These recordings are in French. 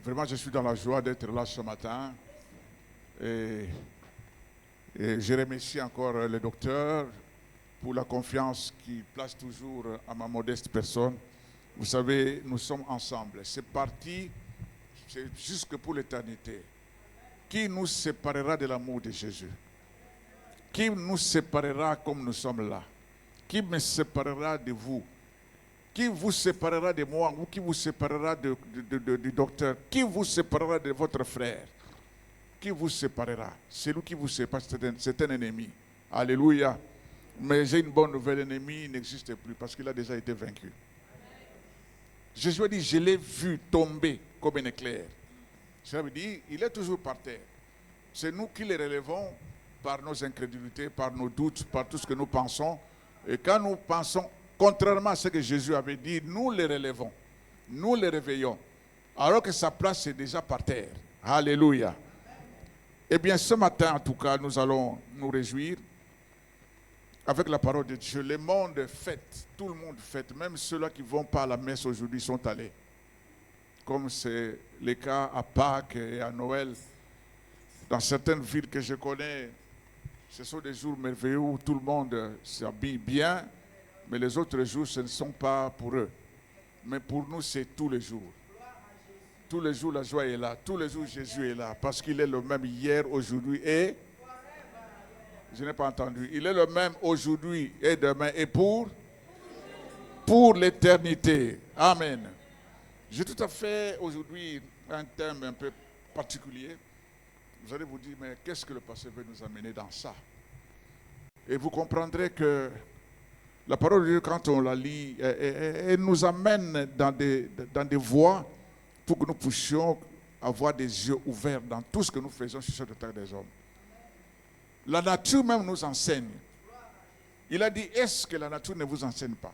Vraiment, je suis dans la joie d'être là ce matin. Et, et je remercie encore le docteur pour la confiance qu'il place toujours à ma modeste personne. Vous savez, nous sommes ensemble. C'est parti, c'est jusque pour l'éternité. Qui nous séparera de l'amour de Jésus? Qui nous séparera comme nous sommes là? Qui me séparera de vous? Qui vous séparera de moi ou qui vous séparera du docteur? Qui vous séparera de votre frère? Qui vous séparera? Celui qui vous sépare, c'est un ennemi. Alléluia. Mais j'ai une bonne nouvelle, l'ennemi n'existe plus parce qu'il a déjà été vaincu. Jésus a dit, je l'ai vu tomber comme un éclair. Cela veut dire, il est toujours par terre. C'est nous qui le relevons par nos incrédulités, par nos doutes, par tout ce que nous pensons. Et quand nous pensons contrairement à ce que Jésus avait dit, nous les relevons, nous les réveillons, alors que sa place est déjà par terre. Alléluia. Eh bien, ce matin, en tout cas, nous allons nous réjouir avec la parole de Dieu. Le monde fête, tout le monde fête, même ceux-là qui ne vont pas à la messe aujourd'hui sont allés. Comme c'est le cas à Pâques et à Noël. Dans certaines villes que je connais, ce sont des jours merveilleux où tout le monde s'habille bien. Mais les autres jours, ce ne sont pas pour eux. Mais pour nous, c'est tous les jours. Tous les jours, la joie est là. Tous les jours, Jésus est là. Parce qu'il est le même hier, aujourd'hui et... Je n'ai pas entendu. Il est le même aujourd'hui et demain et pour l'éternité. Amen. J'ai tout à fait aujourd'hui un thème un peu particulier. Vous allez vous dire, mais qu'est-ce que le passé veut nous amener dans ça? Et vous comprendrez que la parole de Dieu, quand on la lit, elle nous amène dans des voies pour que nous puissions avoir des yeux ouverts dans tout ce que nous faisons sur cette terre des hommes. La nature même nous enseigne. Il a dit, est-ce que la nature ne vous enseigne pas?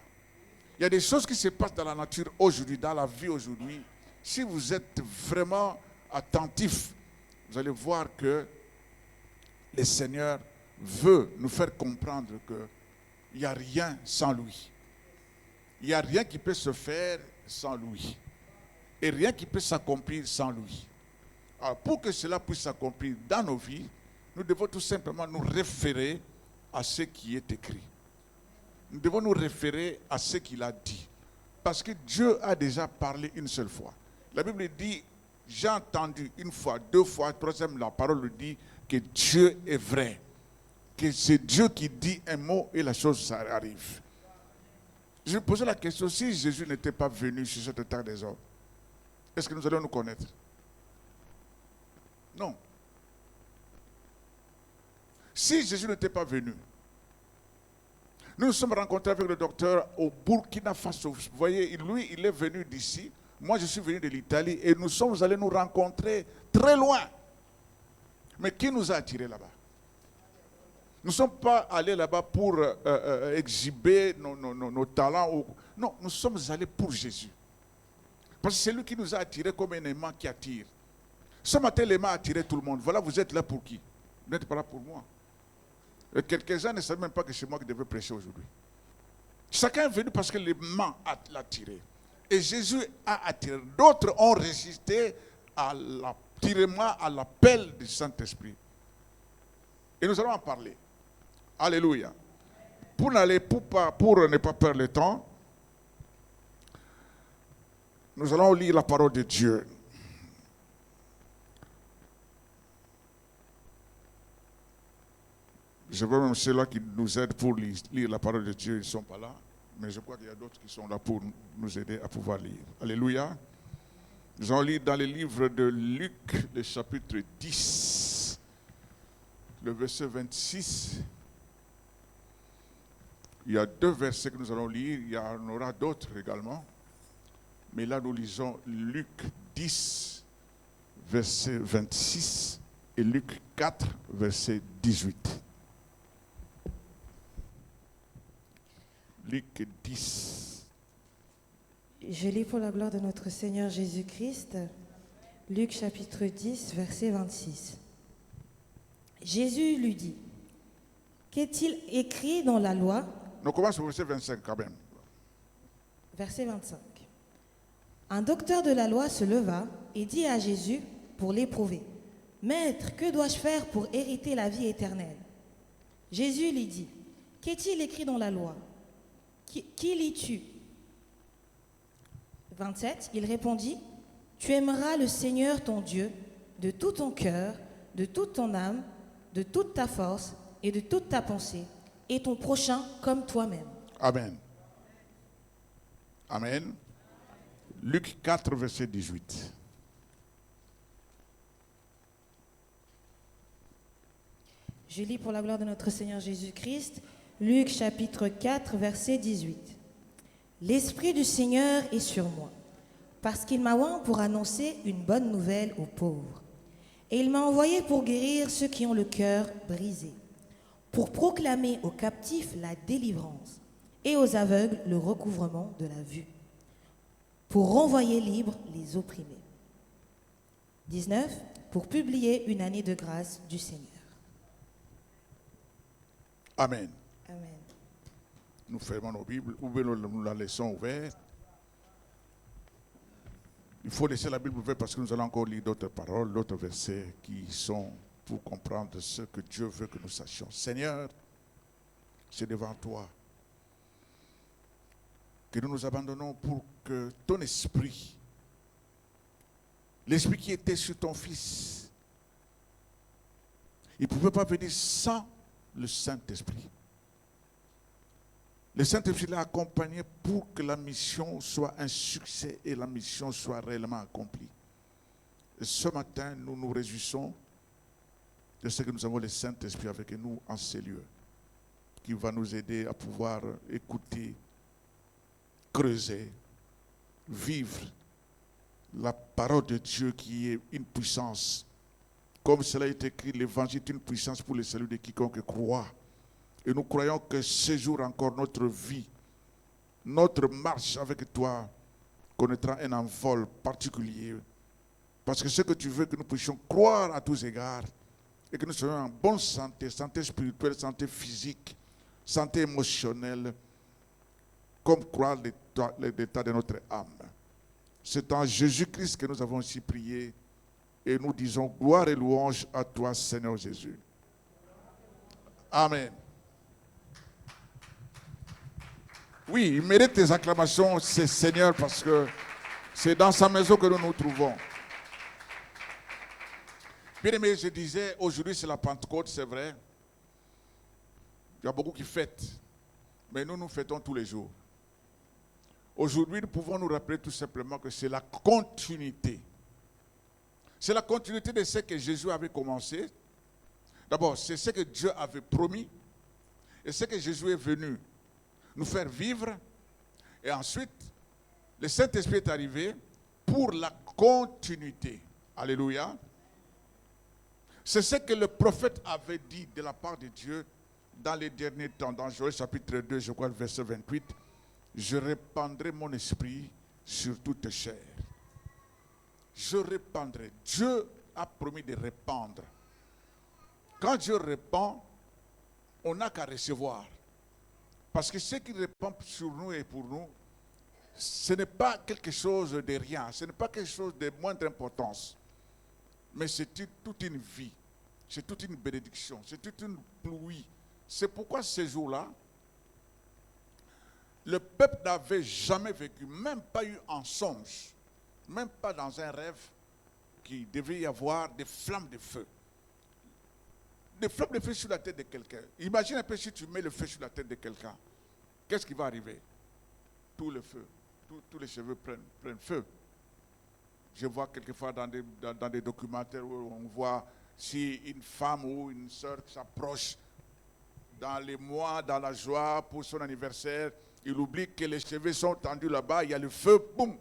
Il y a des choses qui se passent dans la nature aujourd'hui, dans la vie aujourd'hui. Si vous êtes vraiment attentif, vous allez voir que le Seigneur veut nous faire comprendre que il n'y a rien sans lui. Il n'y a rien qui peut se faire sans lui. Et rien qui peut s'accomplir sans lui. Alors, pour que cela puisse s'accomplir dans nos vies, nous devons tout simplement nous référer à ce qui est écrit. Nous devons nous référer à ce qu'il a dit. Parce que Dieu a déjà parlé une seule fois. La Bible dit, j'ai entendu une fois, deux fois, troisième, la parole dit que Dieu est vrai. Que c'est Dieu qui dit un mot et la chose ça arrive. Je me posais la question, si Jésus n'était pas venu sur cette terre des hommes, est-ce que nous allons nous connaître? Non. Si Jésus n'était pas venu, nous nous sommes rencontrés avec le docteur au Burkina Faso. Vous voyez, lui, il est venu d'ici. Moi, je suis venu de l'Italie et nous sommes allés nous rencontrer très loin. Mais qui nous a attirés là-bas? Nous ne sommes pas allés là-bas pour exhiber nos talents. Non, nous sommes allés pour Jésus. Parce que c'est lui qui nous a attirés comme un aimant qui attire. Ce matin, l'aimant a attiré tout le monde. Voilà, vous êtes là pour qui? Vous n'êtes pas là pour moi. Et quelques-uns ne savent même pas que c'est moi qui devais prêcher aujourd'hui. Chacun est venu parce que l'aimant l'a attiré. Et Jésus a attiré. D'autres ont résisté à l'attirement, à l'appel du Saint-Esprit. Et nous allons en parler. Alléluia. Pour ne pas perdre le temps, nous allons lire la parole de Dieu. Je veux même ceux-là qui nous aident pour lire la parole de Dieu, ils ne sont pas là. Mais je crois qu'il y a d'autres qui sont là pour nous aider à pouvoir lire. Alléluia. Nous allons lire dans le livre de Luc, le chapitre 10, le verset 26. Il y a deux versets que nous allons lire, il y en aura d'autres également. Mais là, nous lisons Luc 10, verset 26 et Luc 4, verset 18. Luc 10. Je lis pour la gloire de notre Seigneur Jésus-Christ, Luc chapitre 10, verset 26. Jésus lui dit, qu'est-il écrit dans la loi? On commence au verset 25 quand même. Verset 25. Un docteur de la loi se leva et dit à Jésus pour l'éprouver, « Maître, que dois-je faire pour hériter la vie éternelle ?» Jésus lui dit, « Qu'est-il écrit dans la loi? Qui lis-tu » 27, il répondit, « Tu aimeras le Seigneur ton Dieu de tout ton cœur, de toute ton âme, de toute ta force et de toute ta pensée, et ton prochain comme toi-même. » Amen. Amen. Luc 4, verset 18. Je lis pour la gloire de notre Seigneur Jésus-Christ, Luc chapitre 4, verset 18. « L'Esprit du Seigneur est sur moi, parce qu'il m'a oint pour annoncer une bonne nouvelle aux pauvres. Et il m'a envoyé pour guérir ceux qui ont le cœur brisé, pour proclamer aux captifs la délivrance et aux aveugles le recouvrement de la vue, pour renvoyer libres les opprimés. » 19. Pour publier une année de grâce du Seigneur. Amen. Amen. Nous fermons nos Bibles, nous la laissons ouverte. Il faut laisser la Bible ouverte parce que nous allons encore lire d'autres paroles, d'autres versets qui sont pour comprendre ce que Dieu veut que nous sachions. Seigneur, c'est devant toi que nous nous abandonnons pour que ton esprit, l'esprit qui était sur ton Fils, il ne pouvait pas venir sans le Saint-Esprit. Le Saint-Esprit l'a accompagné pour que la mission soit un succès et la mission soit réellement accomplie. Et ce matin, nous nous réjouissons de ce que nous avons le Saint-Esprit avec nous en ces lieux, qui va nous aider à pouvoir écouter, creuser, vivre la parole de Dieu qui est une puissance. Comme cela est écrit, l'évangile est une puissance pour le salut de quiconque croit. Et nous croyons que ce jour encore, notre vie, notre marche avec toi connaîtra un envol particulier. Parce que ce que tu veux, que nous puissions croire à tous égards et que nous soyons en bonne santé, santé spirituelle, santé physique, santé émotionnelle, comme croire l'état de notre âme. C'est en Jésus-Christ que nous avons aussi prié et nous disons gloire et louange à toi, Seigneur Jésus. Amen. Oui, il mérite tes acclamations, c'est Seigneur, parce que c'est dans sa maison que nous nous trouvons. Bien aimé, je disais, aujourd'hui c'est la Pentecôte, c'est vrai. Il y a beaucoup qui fêtent, mais nous fêtons tous les jours. Aujourd'hui, nous pouvons nous rappeler tout simplement que c'est la continuité. C'est la continuité de ce que Jésus avait commencé. D'abord, c'est ce que Dieu avait promis et ce que Jésus est venu nous faire vivre. Et ensuite, le Saint-Esprit est arrivé pour la continuité. Alléluia. C'est ce que le prophète avait dit de la part de Dieu dans les derniers temps. Dans Joël chapitre 2, je crois, le verset 28. Je répandrai mon esprit sur toute chair. Je répandrai. Dieu a promis de répandre. Quand Dieu répand, on n'a qu'à recevoir. Parce que ce qu'il répand sur nous et pour nous, ce n'est pas quelque chose de rien, ce n'est pas quelque chose de moindre importance. Mais c'est toute une vie, c'est toute une bénédiction, c'est toute une pluie. C'est pourquoi ces jours-là, le peuple n'avait jamais vécu, même pas eu en songe, même pas dans un rêve, qu'il devait y avoir des flammes de feu. Des flammes de feu sur la tête de quelqu'un. Imagine un peu si tu mets le feu sur la tête de quelqu'un. Qu'est-ce qui va arriver? Tout le feu, tous les cheveux prennent feu. Je vois quelquefois dans des documentaires où on voit si une femme ou une sœur s'approche dans les mois, dans la joie pour son anniversaire, il oublie que les cheveux sont tendus là-bas, il y a le feu, boum.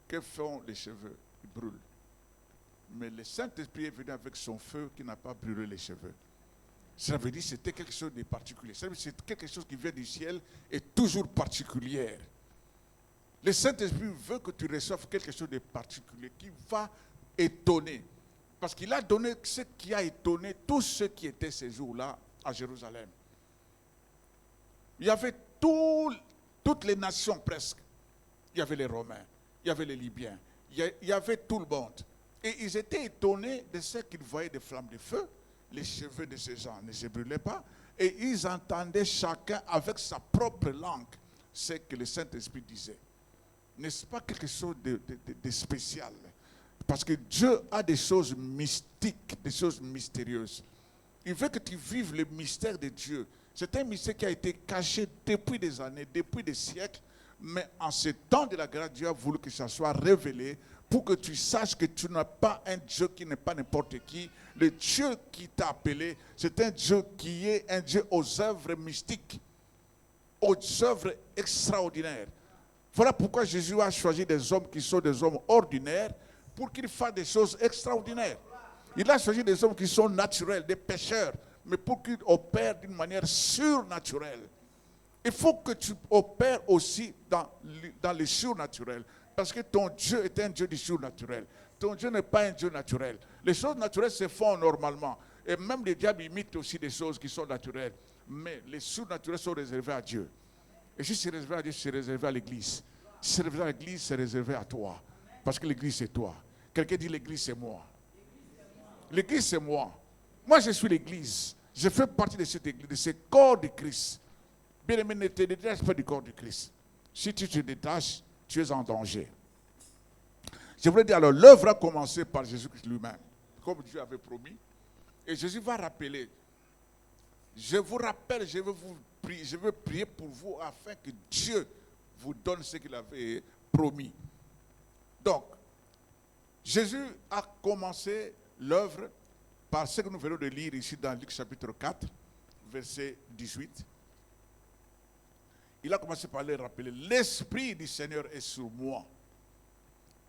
Que font les cheveux? Ils brûlent. Mais le Saint-Esprit est venu avec son feu qui n'a pas brûlé les cheveux. Ça veut dire que c'était quelque chose de particulier. Ça veut dire que c'est quelque chose qui vient du ciel et toujours particulière. Le Saint-Esprit veut que tu reçoives quelque chose de particulier qui va étonner. Parce qu'il a donné ce qui a étonné tous ceux qui étaient ces jours-là à Jérusalem. Il y avait toutes les nations presque. Il y avait les Romains, il y avait les Libyens, il y avait tout le monde. Et ils étaient étonnés de ce qu'ils voyaient des flammes de feu. Les cheveux de ces gens ne se brûlaient pas. Et ils entendaient chacun avec sa propre langue ce que le Saint-Esprit disait. N'est-ce pas quelque chose de spécial? Parce que Dieu a des choses mystiques, des choses mystérieuses. Il veut que tu vives le mystère de Dieu. C'est un mystère qui a été caché depuis des années, depuis des siècles. Mais en ce temps de la grâce, Dieu a voulu que ça soit révélé pour que tu saches que tu n'as pas un Dieu qui n'est pas n'importe qui. Le Dieu qui t'a appelé, c'est un Dieu qui est un Dieu aux œuvres mystiques, aux œuvres extraordinaires. Voilà pourquoi Jésus a choisi des hommes qui sont des hommes ordinaires pour qu'ils fassent des choses extraordinaires. Il a choisi des hommes qui sont naturels, des pécheurs, mais pour qu'ils opèrent d'une manière surnaturelle. Il faut que tu opères aussi dans le surnaturel. Parce que ton Dieu est un Dieu du surnaturel. Ton Dieu n'est pas un Dieu naturel. Les choses naturelles se font normalement. Et même les diables imitent aussi des choses qui sont naturelles. Mais les surnaturels sont réservés à Dieu. Et si c'est réservé à Dieu, c'est réservé à l'Église. Si c'est réservé à l'Église, c'est réservé à toi. Parce que l'Église, c'est toi. Quelqu'un dit l'Église, c'est moi. L'Église, c'est moi. Moi, je suis l'Église. Je fais partie de cette Église, de ce corps de Christ. Bien aimé, ne te détache pas du corps de Christ. Si tu te détaches, tu es en danger. Je voulais dire alors, l'œuvre a commencé par Jésus-Christ lui-même, comme Dieu avait promis. Et Jésus va rappeler. Je vous rappelle, je veux prier pour vous afin que Dieu vous donne ce qu'il avait promis. Donc, Jésus a commencé l'œuvre par ce que nous venons de lire ici dans Luc chapitre 4, verset 18. Il a commencé par les rappeler. L'Esprit du Seigneur est sur moi.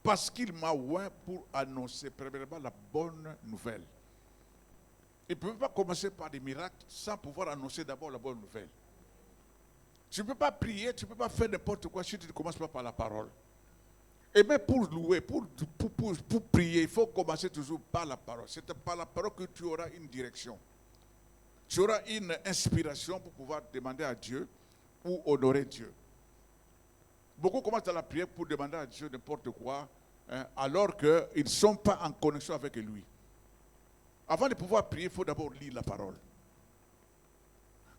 Parce qu'il m'a oint pour annoncer, premièrement, la bonne nouvelle. Il ne peut pas commencer par des miracles sans pouvoir annoncer d'abord la bonne nouvelle. Tu ne peux pas prier, tu ne peux pas faire n'importe quoi si tu ne commences pas par la parole. Et même pour louer, pour prier, il faut commencer toujours par la parole. C'est par la parole que tu auras une direction. Tu auras une inspiration pour pouvoir demander à Dieu ou honorer Dieu. Beaucoup commencent à la prière pour demander à Dieu n'importe quoi, alors qu'ils ne sont pas en connexion avec lui. Avant de pouvoir prier, il faut d'abord lire la parole.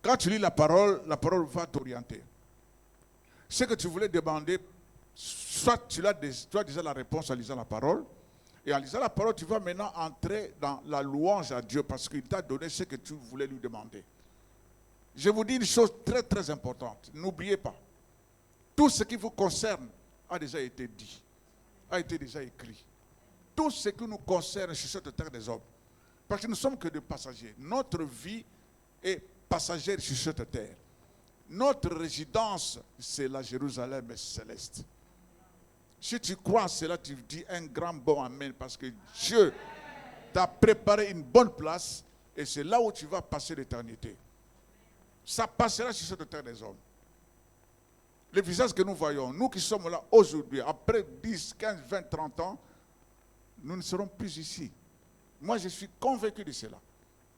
Quand tu lis la parole va t'orienter. Ce que tu voulais demander, soit tu as déjà la réponse en lisant la parole, et en lisant la parole, tu vas maintenant entrer dans la louange à Dieu parce qu'il t'a donné ce que tu voulais lui demander. Je vous dis une chose très très importante. N'oubliez pas. Tout ce qui vous concerne a déjà été dit, a été déjà écrit. Tout ce qui nous concerne sur cette terre des hommes. Parce que nous ne sommes que des passagers. Notre vie est passagère sur cette terre. Notre résidence, c'est la Jérusalem céleste. Si tu crois en cela, tu dis un grand bon amen. Parce que Dieu t'a préparé une bonne place et c'est là où tu vas passer l'éternité. Ça passera sur cette terre des hommes. Le visage que nous voyons, nous qui sommes là aujourd'hui, après 10, 15, 20, 30 ans, nous ne serons plus ici. Moi, je suis convaincu de cela.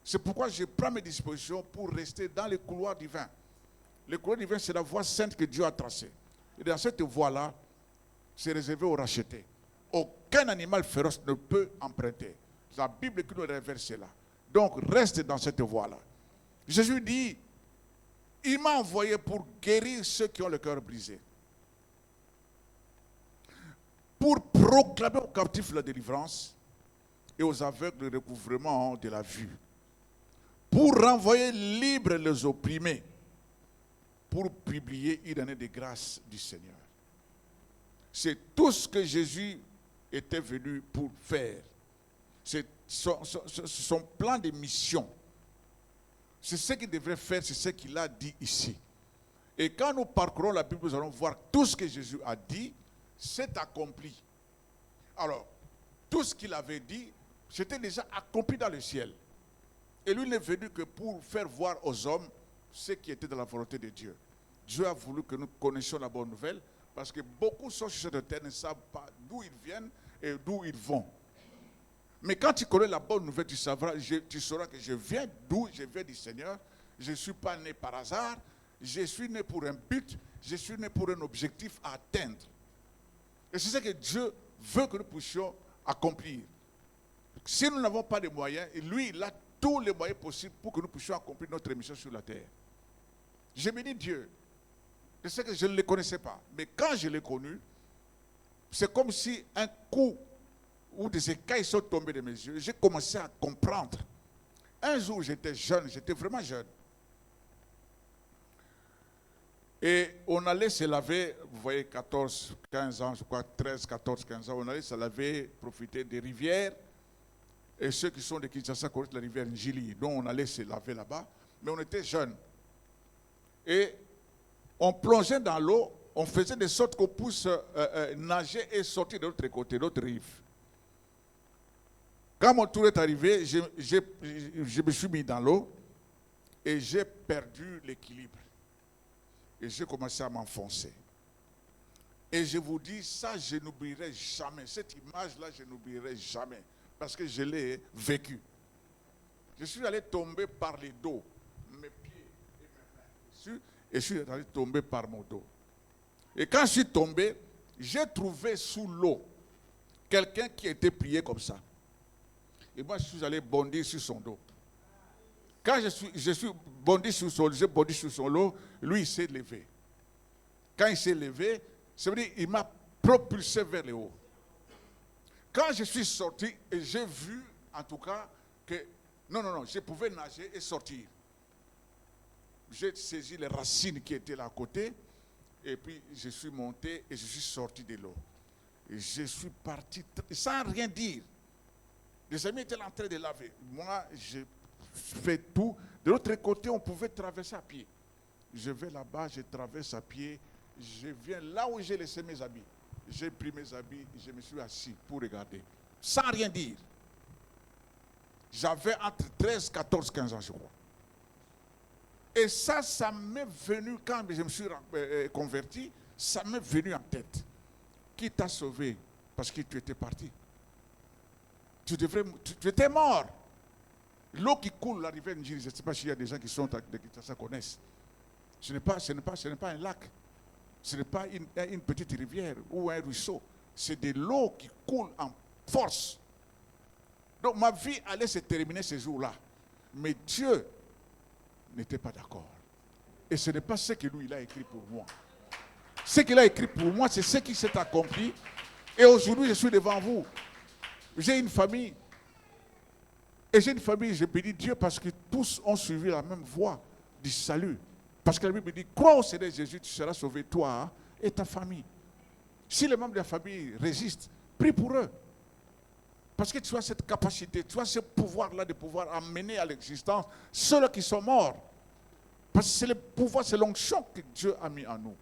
C'est pourquoi je prends mes dispositions pour rester dans les couloirs divins. Le couloir divin, c'est la voie sainte que Dieu a tracée. Et dans cette voie-là, c'est réservé aux rachetés. Aucun animal féroce ne peut emprunter. C'est la Bible qui nous révèle cela. Donc, reste dans cette voie-là. Jésus dit, il m'a envoyé pour guérir ceux qui ont le cœur brisé. Pour proclamer aux captifs la délivrance et aux aveugles le recouvrement de la vue. Pour renvoyer libres les opprimés. Pour publier une année de grâce du Seigneur. C'est tout ce que Jésus était venu pour faire. C'est son plan de mission. C'est ce qu'il devrait faire, c'est ce qu'il a dit ici. Et quand nous parcourons la Bible, nous allons voir tout ce que Jésus a dit, c'est accompli. Alors, tout ce qu'il avait dit, c'était déjà accompli dans le ciel. Et lui n'est venu que pour faire voir aux hommes ce qui était dans la volonté de Dieu. Dieu a voulu que nous connaissions la bonne nouvelle, parce que beaucoup sont sur cette terre, ne savent pas d'où ils viennent et d'où ils vont. Mais quand tu connais la bonne nouvelle, tu sauras que je viens d'où, je viens du Seigneur. Je ne suis pas né par hasard. Je suis né pour un but. Je suis né pour un objectif à atteindre. Et c'est ce que Dieu veut que nous puissions accomplir. Si nous n'avons pas de moyens, lui, il a tous les moyens possibles pour que nous puissions accomplir notre mission sur la terre. Je me dis Dieu, je sais que je ne le connaissais pas, mais quand je l'ai connu, c'est comme si un coup ou des écailles sont tombés de mes yeux. J'ai commencé à comprendre. Un jour, j'étais jeune, j'étais vraiment jeune. Et on allait se laver, vous voyez, 14, 15 ans, je crois, 13, 14, 15 ans, on allait se laver, profiter des rivières. Et ceux qui sont de Kinshasa connaissent la rivière Njili, donc on allait se laver là-bas. Mais on était jeunes. Et on plongeait dans l'eau, on faisait de sorte qu'on puisse nager et sortir de l'autre côté, de l'autre rive. Quand mon tour est arrivé, je me suis mis dans l'eau et j'ai perdu l'équilibre. Et j'ai commencé à m'enfoncer. Et je vous dis, ça, je n'oublierai jamais. Cette image-là, je n'oublierai jamais. Parce que je l'ai vécu. Je suis allé tomber par les dos, mes pieds et mes mains. Et je suis allé tomber par mon dos. Et quand je suis tombé, j'ai trouvé sous l'eau quelqu'un qui était plié comme ça. Et moi, je suis allé bondir sur son dos. Quand je suis bondi sur son dos, lui, il s'est levé. Quand il s'est levé, ça veut dire qu'il m'a propulsé vers le haut. Quand je suis sorti, et j'ai vu, en tout cas, que non, je pouvais nager et sortir. J'ai saisi les racines qui étaient là à côté, et puis je suis monté et je suis sorti de l'eau. Et je suis parti sans rien dire. Les amis étaient en train de laver. Moi, je fais tout. De l'autre côté, on pouvait traverser à pied. Je vais là-bas, je traverse à pied. Je viens là où j'ai laissé mes habits. J'ai pris mes habits, je me suis assis pour regarder. Sans rien dire. J'avais entre 13, 14, 15 ans, je crois. Et ça m'est venu, quand je me suis converti, ça m'est venu en tête. Qui t'a sauvé? Parce que tu étais parti. Tu étais mort. L'eau qui coule, la rivière Njiri, je ne sais pas s'il y a des gens qui sont de Kinshasa connaissent. Ce n'est pas un lac. Ce n'est pas une petite rivière ou un ruisseau. C'est de l'eau qui coule en force. Donc ma vie allait se terminer ce jour-là. Mais Dieu n'était pas d'accord. Et ce n'est pas ce que lui, il a écrit pour moi. Ce qu'il a écrit pour moi, c'est ce qui s'est accompli. Et aujourd'hui, je suis devant vous. J'ai une famille. Et j'ai une famille, je bénis Dieu parce que tous ont suivi la même voie du salut. Parce que la Bible dit, crois au Seigneur Jésus, tu seras sauvé, toi et ta famille. Si les membres de la famille résistent, prie pour eux. Parce que tu as cette capacité, tu as ce pouvoir-là de pouvoir amener à l'existence ceux qui sont morts. Parce que c'est le pouvoir, c'est l'onction que Dieu a mis en nous.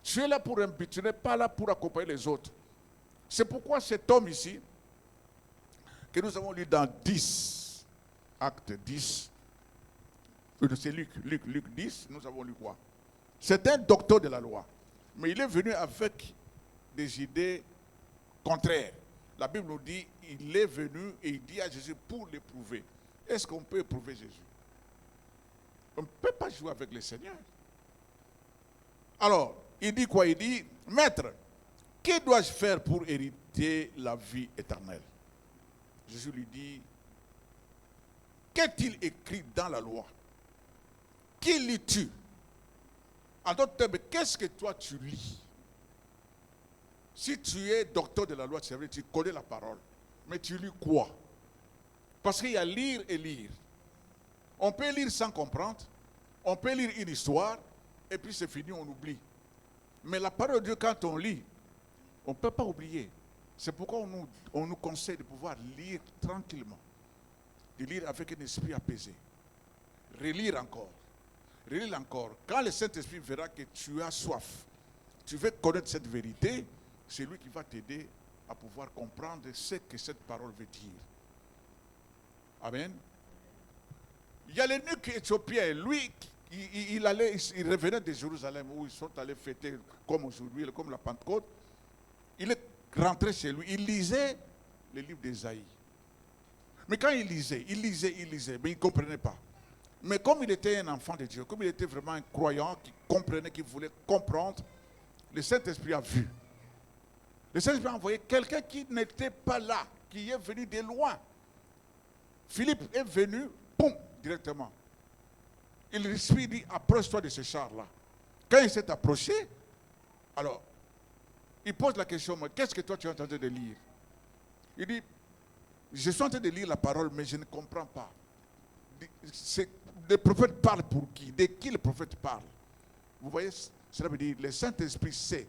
Tu es là pour un but, tu n'es pas là pour accompagner les autres. C'est pourquoi cet homme ici, que nous avons lu dans 10, acte 10, c'est Luc 10, nous avons lu quoi? C'est un docteur de la loi, mais il est venu avec des idées contraires. La Bible nous dit, il est venu et il dit à Jésus pour l'éprouver. Est-ce qu'on peut éprouver Jésus? On ne peut pas jouer avec le Seigneur. Alors, il dit quoi? Il dit, Maître, que dois-je faire pour hériter la vie éternelle? Jésus lui dit, qu'est-il écrit dans la loi? Qui lis-tu? En d'autres termes, qu'est-ce que toi tu lis? Si tu es docteur de la loi, c'est vrai, tu connais la parole. Mais tu lis quoi? Parce qu'il y a lire et lire. On peut lire sans comprendre. On peut lire une histoire. Et puis c'est fini, on oublie. Mais la parole de Dieu, quand on lit, on ne peut pas oublier. C'est pourquoi on nous conseille de pouvoir lire tranquillement. De lire avec un esprit apaisé. Relire encore. Relire encore. Quand le Saint-Esprit verra que tu as soif, tu veux connaître cette vérité, c'est lui qui va t'aider à pouvoir comprendre ce que cette parole veut dire. Amen. Il y a l'eunuque éthiopien, lui, il revenait de Jérusalem où ils sont allés fêter comme aujourd'hui, comme la Pentecôte. Il est rentré chez lui, il lisait le livre d'Ésaïe. Mais quand il lisait, mais il ne comprenait pas. Mais comme il était un enfant de Dieu, comme il était vraiment un croyant qui comprenait, qui voulait comprendre, le Saint-Esprit a vu. Le Saint-Esprit a envoyé quelqu'un qui n'était pas là, qui est venu de loin. Philippe est venu, boum, directement. Il l'Esprit dit, approche-toi de ce char-là. Quand il s'est approché, alors, il pose la question, qu'est-ce que toi tu es en train de lire? Il dit, je suis en train de lire la parole, mais je ne comprends pas. Le prophète parle pour qui? De qui le prophète parle? Vous voyez, cela veut dire, le Saint-Esprit sait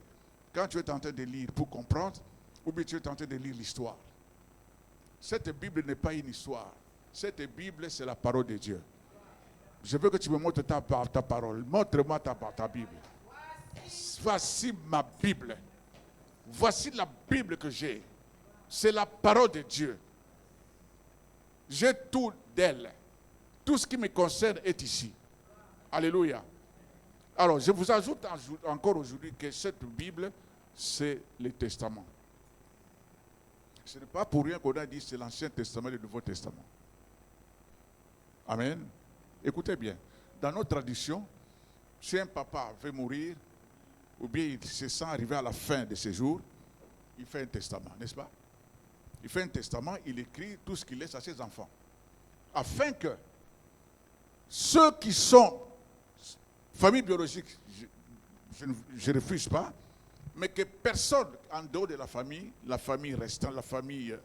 quand tu es en train de lire pour comprendre, ou bien tu es en train de lire l'histoire. Cette Bible n'est pas une histoire. Cette Bible, c'est la parole de Dieu. Je veux que tu me montres ta parole. Montre-moi ta Bible. Voici ma Bible. Voici la Bible que j'ai. C'est la parole de Dieu. J'ai tout d'elle. Tout ce qui me concerne est ici. Alléluia. Alors, je vous ajoute encore aujourd'hui que cette Bible, c'est le Testament. Ce n'est pas pour rien qu'on a dit c'est l'Ancien Testament et le Nouveau Testament. Amen. Écoutez bien. Dans notre tradition, si un papa veut mourir, ou bien il se sent arrivé à la fin de ses jours, il fait un testament, n'est-ce pas? Il fait un testament, il écrit tout ce qu'il laisse à ses enfants. Afin que ceux qui sont famille biologique, je ne refuse pas, mais que personne en dehors de la famille restante, la famille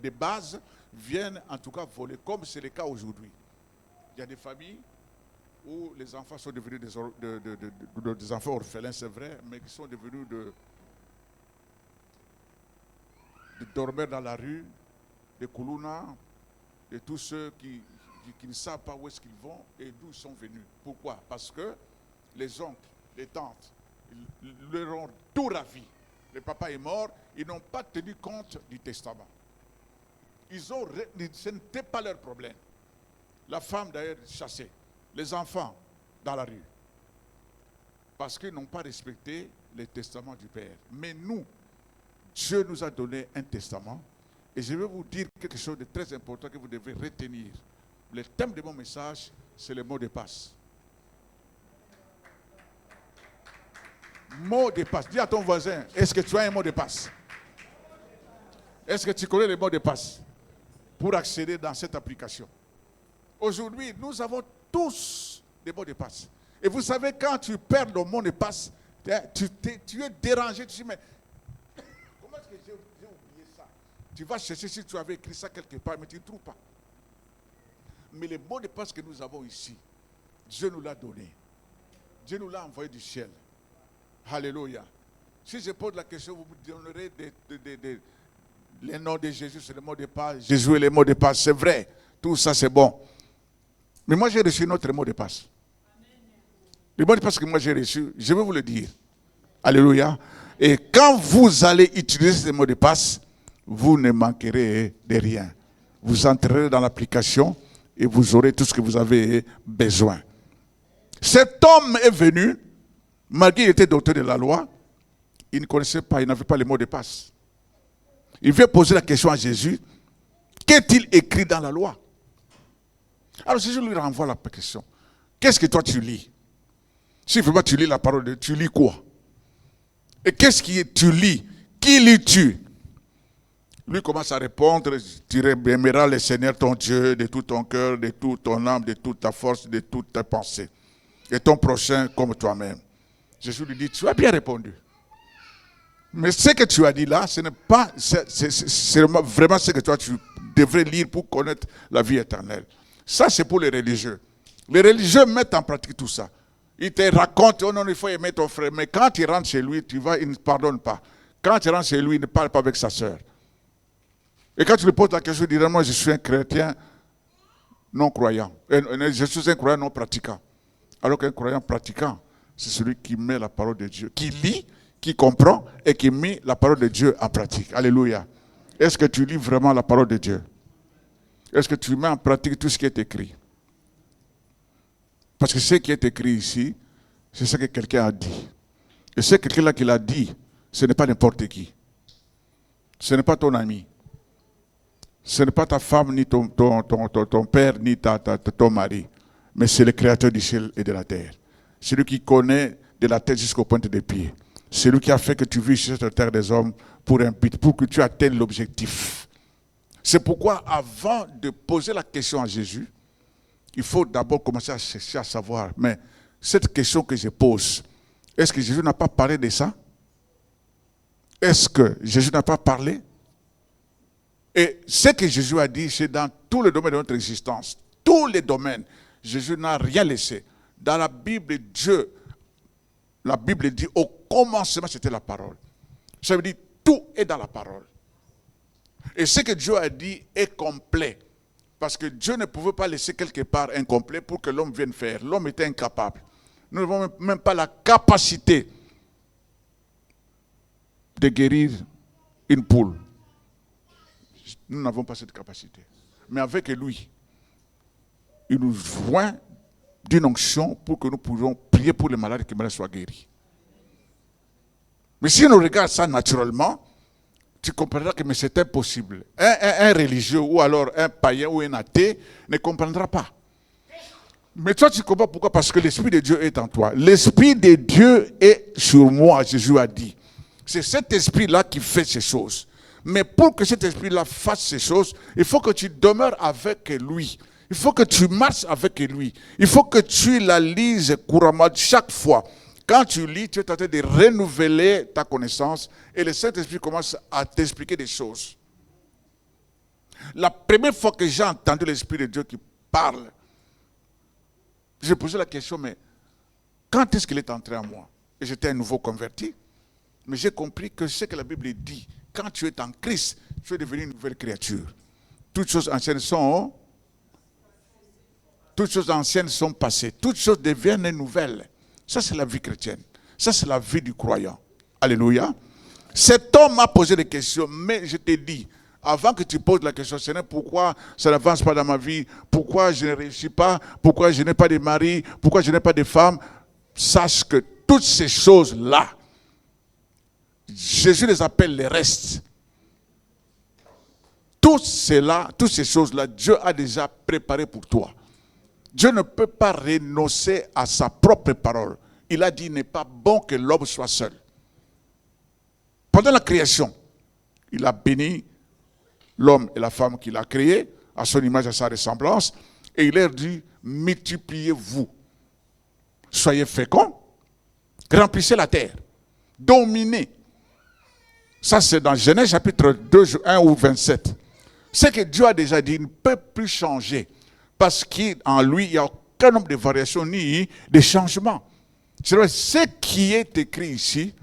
de base, vienne en tout cas voler, comme c'est le cas aujourd'hui. Il y a des familles où les enfants sont devenus des enfants orphelins, c'est vrai, mais qui sont devenus de dormir dans la rue, des koulouna, de tous ceux qui ne savent pas où est-ce qu'ils vont et d'où ils sont venus. Pourquoi? Parce que les oncles, les tantes, ils leur ont tout ravi. Le papa est mort, ils n'ont pas tenu compte du testament. Ce n'était pas leur problème. La femme d'ailleurs chassée, les enfants dans la rue. Parce qu'ils n'ont pas respecté le testament du Père. Mais nous, Dieu nous a donné un testament. Et je vais vous dire quelque chose de très important que vous devez retenir. Le thème de mon message, c'est le mot de passe. Mot de passe. Dis à ton voisin, est-ce que tu as un mot de passe? Est-ce que tu connais le mot de passe pour accéder dans cette application? Aujourd'hui, nous avons tous des mots de passe. Et vous savez, quand tu perds le mot de passe, tu es dérangé. Tu dis, mais comment est-ce que j'ai oublié ça? Tu vas chercher si tu avais écrit ça quelque part, mais tu ne trouves pas. Mais le mot de passe que nous avons ici, Dieu nous l'a donné. Dieu nous l'a envoyé du ciel. Alléluia. Si je pose la question, vous me donnerez les noms de Jésus, c'est le mot de passe. Jésus est le mot de passe, c'est vrai. Tout ça, c'est bon. Mais moi, j'ai reçu notre mot de passe. Le mot de passe que moi, j'ai reçu, je vais vous le dire. Alléluia. Et quand vous allez utiliser ce mot de passe, vous ne manquerez de rien. Vous entrerez dans l'application et vous aurez tout ce que vous avez besoin. Cet homme est venu, malgré qu'il était docteur de la loi, il ne connaissait pas, il n'avait pas le mot de passe. Il vient poser la question à Jésus, qu'est-il écrit dans la loi? Alors Jésus lui renvoie la question. Qu'est-ce que toi tu lis? Si vraiment tu lis la parole de Dieu, tu lis quoi? Et qu'est-ce que tu lis? Qui lis-tu? Lui commence à répondre, tu aimeras le Seigneur ton Dieu de tout ton cœur, de toute ton âme, de toute ta force, de toute ta pensée. Et ton prochain comme toi-même. Jésus lui dit, tu as bien répondu. Mais ce que tu as dit là, ce n'est pas, c'est vraiment ce que toi tu devrais lire pour connaître la vie éternelle. Ça, c'est pour les religieux. Les religieux mettent en pratique tout ça. Ils te racontent, oh non, il faut aimer ton frère. Mais quand tu rentres chez lui, il ne pardonne pas. Quand tu rentres chez lui, il ne parle pas avec sa sœur. Et quand tu lui poses la question, il dit, moi je suis un chrétien non croyant. Je suis un croyant non pratiquant. Alors qu'un croyant pratiquant, c'est celui qui met la parole de Dieu, qui lit, qui comprend et qui met la parole de Dieu en pratique. Alléluia. Est-ce que tu lis vraiment la parole de Dieu? Est-ce que tu mets en pratique tout ce qui est écrit? Parce que ce qui est écrit ici, c'est ce que quelqu'un a dit. Et ce quelqu'un-là qui l'a dit, ce n'est pas n'importe qui. Ce n'est pas ton ami. Ce n'est pas ta femme, ni ton père, ni ton mari. Mais c'est le Créateur du ciel et de la terre. Celui qui connaît de la tête jusqu'aux pointes des pieds. C'est lui qui a fait que tu vis sur cette terre des hommes pour un but, pour que tu atteignes l'objectif. C'est pourquoi, avant de poser la question à Jésus, il faut d'abord commencer à chercher à savoir, mais cette question que je pose, est-ce que Jésus n'a pas parlé de ça? Est-ce que Jésus n'a pas parlé? Et ce que Jésus a dit, c'est dans tous les domaines de notre existence. Tous les domaines. Jésus n'a rien laissé. Dans la Bible, la Bible dit, au commencement, c'était la parole. Ça veut dire, tout est dans la parole. Et ce que Dieu a dit est complet. Parce que Dieu ne pouvait pas laisser quelque part incomplet pour que l'homme vienne faire. L'homme était incapable. Nous n'avons même pas la capacité de guérir une poule. Nous n'avons pas cette capacité. Mais avec lui, il nous joint d'une onction pour que nous puissions prier pour les malades et que les malades soient guéris. Mais si on regarde ça naturellement, tu comprendras que c'est impossible. Un religieux ou alors un païen ou un athée ne comprendra pas. Mais toi, tu comprends pourquoi? Parce que l'Esprit de Dieu est en toi. L'Esprit de Dieu est sur moi, Jésus a dit. C'est cet esprit-là qui fait ces choses. Mais pour que cet esprit-là fasse ces choses, il faut que tu demeures avec lui. Il faut que tu marches avec lui. Il faut que tu la lises couramment chaque fois. Quand tu lis, tu es en train de renouveler ta connaissance et le Saint-Esprit commence à t'expliquer des choses. La première fois que j'ai entendu l'Esprit de Dieu qui parle, j'ai posé la question, mais quand est-ce qu'il est entré en moi? Et j'étais un nouveau converti. Mais j'ai compris que ce que la Bible dit, quand tu es en Christ, tu es devenu une nouvelle créature. Toutes choses anciennes sont passées. Toutes choses deviennent nouvelles. Ça, c'est la vie chrétienne. Ça, c'est la vie du croyant. Alléluia. Cet homme m'a posé des questions, mais je t'ai dit, avant que tu poses la question, Seigneur, pourquoi ça n'avance pas dans ma vie? Pourquoi je ne réussis pas? Pourquoi je n'ai pas de mari? Pourquoi je n'ai pas de femme? Sache que toutes ces choses-là, Jésus les appelle les restes. Toutes ces choses-là, Dieu a déjà préparé pour toi. Dieu ne peut pas renoncer à sa propre parole. Il a dit, il n'est pas bon que l'homme soit seul. Pendant la création, il a béni l'homme et la femme qu'il a créés, à son image, à sa ressemblance, et il leur dit, multipliez-vous. Soyez féconds, remplissez la terre, dominez. Ça, c'est dans Genèse chapitre 2, 1 ou 27. Ce que Dieu a déjà dit ne peut plus changer. Parce qu'en lui, il n'y a aucun nombre de variations ni de changements. C'est vrai, ce qui est écrit ici,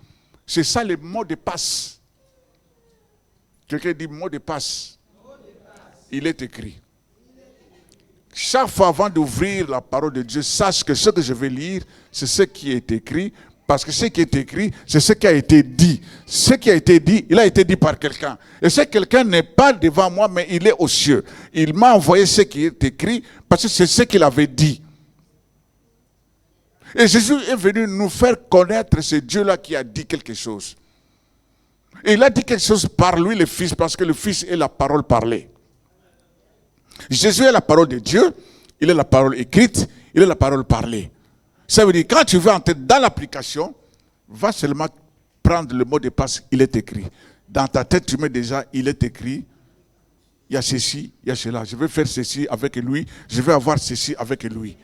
c'est ça le mot de passe. Quelqu'un dit mot de passe. Il est écrit. Chaque fois avant d'ouvrir la parole de Dieu, sache que ce que je vais lire, c'est ce qui est écrit. Parce que ce qui est écrit, c'est ce qui a été dit. Ce qui a été dit, il a été dit par quelqu'un. Et ce quelqu'un n'est pas devant moi, mais il est aux cieux. Il m'a envoyé ce qui est écrit, parce que c'est ce qu'il avait dit. Et Jésus est venu nous faire connaître ce Dieu-là qui a dit quelque chose. Et il a dit quelque chose par lui, le Fils, parce que le Fils est la parole parlée. Jésus est la parole de Dieu, il est la parole écrite, il est la parole parlée. Ça veut dire, quand tu veux entrer dans l'application, va seulement prendre le mot de passe, il est écrit. Dans ta tête, tu mets déjà, il est écrit, il y a ceci, il y a cela. Je vais faire ceci avec lui, je vais avoir ceci avec lui.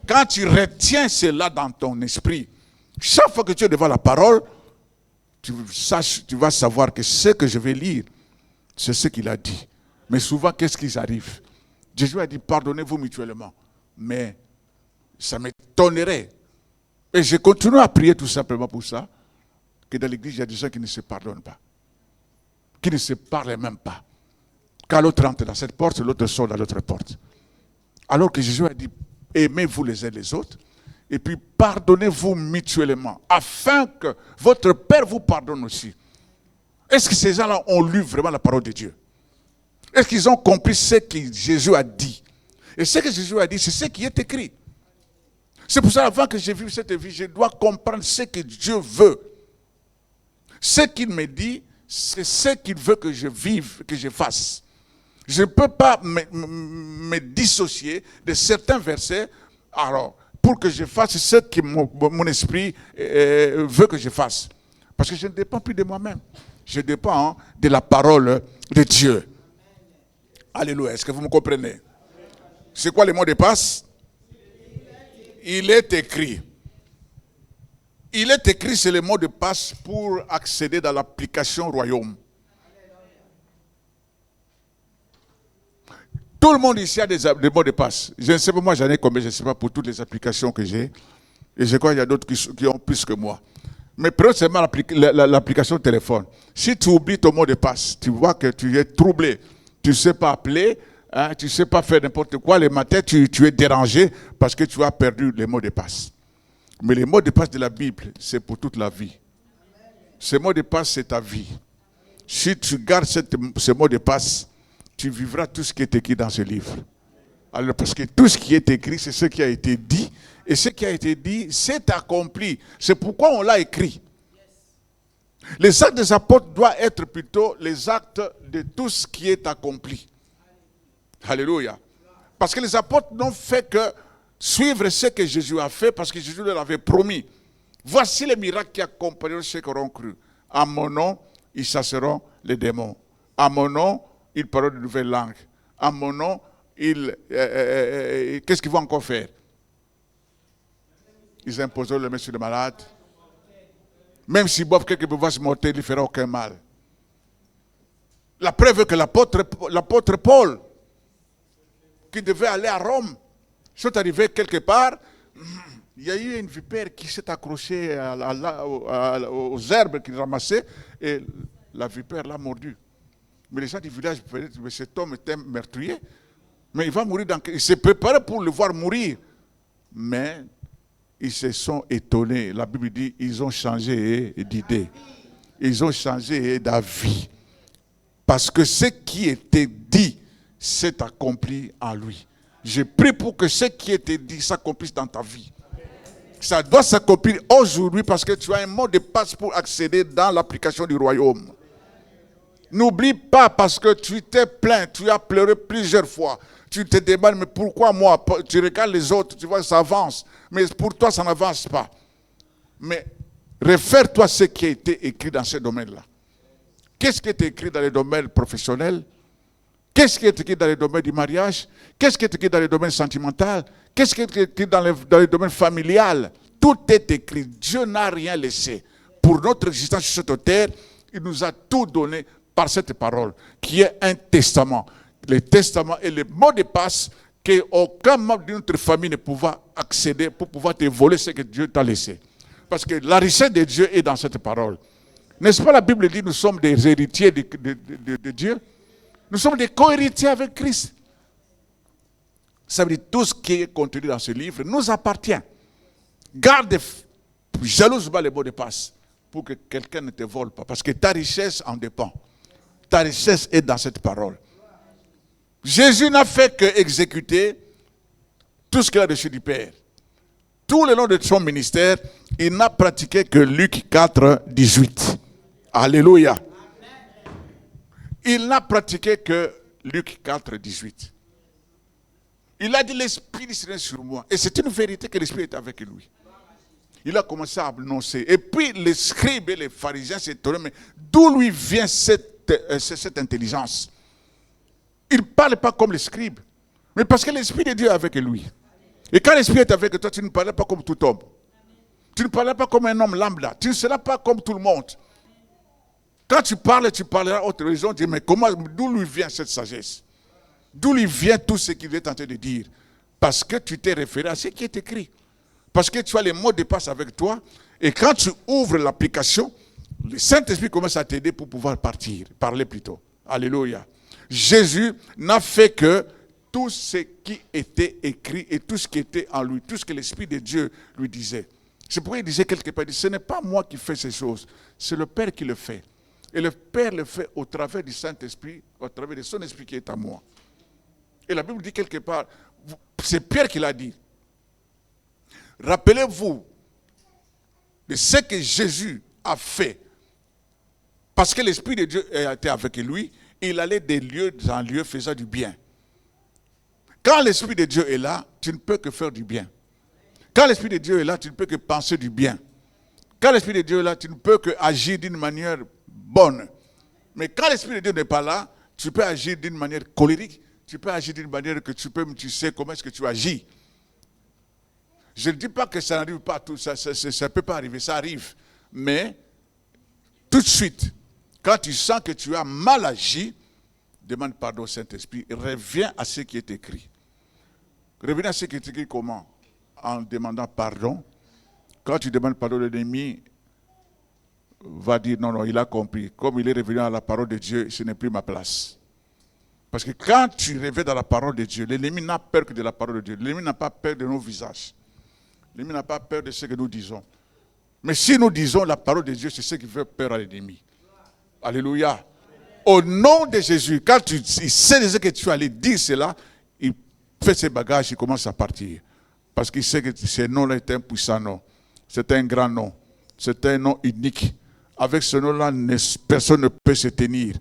Quand tu retiens cela dans ton esprit, chaque fois que tu es devant la parole, tu vas savoir que ce que je vais lire, c'est ce qu'il a dit. Mais souvent, qu'est-ce qui arrive? Jésus a dit, pardonnez-vous mutuellement. Mais ça m'étonnerait. Et je continue à prier tout simplement pour ça, que dans l'église, il y a des gens qui ne se pardonnent pas. Qui ne se parlent même pas. Quand l'autre entre dans cette porte, l'autre sort dans l'autre porte. Alors que Jésus a dit, aimez-vous les uns les autres, et puis pardonnez-vous mutuellement, afin que votre Père vous pardonne aussi. Est-ce que ces gens-là ont lu vraiment la parole de Dieu? Est-ce qu'ils ont compris ce que Jésus a dit? Et ce que Jésus a dit, c'est ce qui est écrit. C'est pour ça, avant que je vive cette vie, je dois comprendre ce que Dieu veut. Ce qu'il me dit, c'est ce qu'il veut que je vive, que je fasse. Je ne peux pas me dissocier de certains versets, alors, pour que je fasse ce que mon esprit veut que je fasse. Parce que je ne dépends plus de moi-même. Je dépends de la parole de Dieu. Alléluia. Est-ce que vous me comprenez? C'est quoi le mot de passe? Il est écrit. Il est écrit, c'est le mot de passe pour accéder dans l'application royaume. Tout le monde ici a des mots de passe. Je ne sais pas, moi j'en ai combien, je ne sais pas pour toutes les applications que j'ai. Et je crois qu'il y a d'autres qui ont plus que moi. Mais prenons seulement l'application téléphone. Si tu oublies ton mot de passe, tu vois que tu es troublé. Tu ne sais pas appeler, hein, tu ne sais pas faire n'importe quoi. Le matin, tu es dérangé parce que tu as perdu les mots de passe. Mais les mots de passe de la Bible, c'est pour toute la vie. Ces mots de passe, c'est ta vie. Si tu gardes ce mot de passe, tu vivras tout ce qui est écrit dans ce livre. Alors, parce que tout ce qui est écrit, c'est ce qui a été dit. Et ce qui a été dit, c'est accompli. C'est pourquoi on l'a écrit. Les actes des apôtres doivent être plutôt les actes de tout ce qui est accompli. Alléluia. Parce que les apôtres n'ont fait que suivre ce que Jésus a fait, parce que Jésus leur avait promis. Voici les miracles qui accompagneront ceux qui auront cru. À mon nom, ils chasseront les démons. À mon nom, ils parleront de nouvelles langues. À mon nom, qu'est-ce qu'ils vont encore faire? Ils imposeront les mains sur les malades. Même s'ils boivent quelques breuvages mortels, ils ne feront aucun mal. La preuve est que l'apôtre Paul, qui devait aller à Rome, sont arrivés quelque part, il y a eu une vipère qui s'est accrochée aux herbes qu'il ramassait, et la vipère l'a mordu. Mais les gens du village, mais cet homme est un meurtrier, mais il va mourir il s'est préparé pour le voir mourir. Mais ils se sont étonnés. La Bible dit, ils ont changé d'idée. Ils ont changé d'avis. Parce que ce qui était dit s'est accompli en lui. Je prie pour que ce qui était dit s'accomplisse dans ta vie. Ça doit s'accomplir aujourd'hui parce que tu as un mot de passe pour accéder dans l'application du royaume. N'oublie pas, parce que tu t'es plaint, tu as pleuré plusieurs fois. Tu te demandes, mais pourquoi moi? Tu regardes les autres, tu vois, ça avance. Mais pour toi, ça n'avance pas. Mais réfère-toi à ce qui a été écrit dans ce domaine-là. Qu'est-ce qui est écrit dans les domaines professionnels? Qu'est-ce qui est écrit dans les domaines du mariage? Qu'est-ce qui est écrit dans les domaines sentimentaux? Qu'est-ce qui est écrit dans les domaines familial? Tout est écrit. Dieu n'a rien laissé. Pour notre existence sur cette terre, il nous a tout donné par cette parole, qui est un testament. Le testament est le mot de passe qu'aucun membre de notre famille ne pouvait accéder pour pouvoir te voler ce que Dieu t'a laissé. Parce que la richesse de Dieu est dans cette parole. N'est-ce pas, la Bible dit, nous sommes des héritiers de Dieu? Nous sommes des co-héritiers avec Christ. Ça veut dire tout ce qui est contenu dans ce livre nous appartient. Garde jalousement les mots de passe pour que quelqu'un ne te vole pas. Parce que ta richesse en dépend. Ta richesse est dans cette parole. Jésus n'a fait que exécuter tout ce qu'il a reçu du Père. Tout le long de son ministère, il n'a pratiqué que Luc 4, 18. Alléluia. Il n'a pratiqué que Luc 4, 18. Il a dit, l'Esprit du Seigneur sur moi. Et c'est une vérité que l'Esprit est avec lui. Il a commencé à annoncer. Et puis les scribes et les pharisiens s'étonnaient, mais d'où lui vient cette intelligence? Il ne parle pas comme les scribes, mais parce que l'Esprit de Dieu est avec lui. Et quand l'Esprit est avec toi, tu ne parles pas comme tout homme. Tu ne parles pas comme un homme lambda. Tu ne seras pas comme tout le monde. Quand tu parleras autre raison, dis, mais d'où lui vient cette sagesse? D'où lui vient tout ce qu'il est tenté de dire? Parce que tu t'es référé à ce qui est écrit. Parce que tu as les mots de passe avec toi. Et quand tu ouvres l'application, le Saint-Esprit commence à t'aider pour pouvoir parler plutôt. Alléluia. Jésus n'a fait que tout ce qui était écrit et tout ce qui était en lui, tout ce que l'Esprit de Dieu lui disait. C'est pourquoi il disait quelque part, ce n'est pas moi qui fais ces choses, c'est le Père qui le fait. Et le Père le fait au travers du Saint-Esprit, au travers de son Esprit qui est à moi. Et la Bible dit quelque part, c'est Pierre qui l'a dit. Rappelez-vous de ce que Jésus a fait. Parce que l'Esprit de Dieu était avec lui, il allait de lieu en lieu faisant du bien. Quand l'Esprit de Dieu est là, tu ne peux que faire du bien. Quand l'Esprit de Dieu est là, tu ne peux que penser du bien. Quand l'Esprit de Dieu est là, tu ne peux que agir d'une manière bonne. Mais quand l'Esprit de Dieu n'est pas là, tu peux agir d'une manière colérique. Tu peux agir d'une manière que tu sais comment est-ce que tu agis. Je ne dis pas que ça n'arrive pas, ça ne peut pas arriver, ça arrive. Mais tout de suite, quand tu sens que tu as mal agi, demande pardon au Saint-Esprit, reviens à ce qui est écrit. Revenez à ce qui est écrit comment? En demandant pardon. Quand tu demandes pardon, l'ennemi va dire non, non, il a compris. Comme il est revenu à la parole de Dieu, ce n'est plus ma place. Parce que quand tu reviens dans la parole de Dieu, l'ennemi n'a peur que de la parole de Dieu. L'ennemi n'a pas peur de nos visages. L'ennemi n'a pas peur de ce que nous disons. Mais si nous disons la parole de Dieu, c'est ce qui fait peur à l'ennemi. Alléluia. Au nom de Jésus, quand il sait que tu allais dire cela, il fait ses bagages, il commence à partir. Parce qu'il sait que ce nom-là est un puissant nom. C'est un grand nom. C'est un nom unique. Avec ce nom-là, personne ne peut se tenir.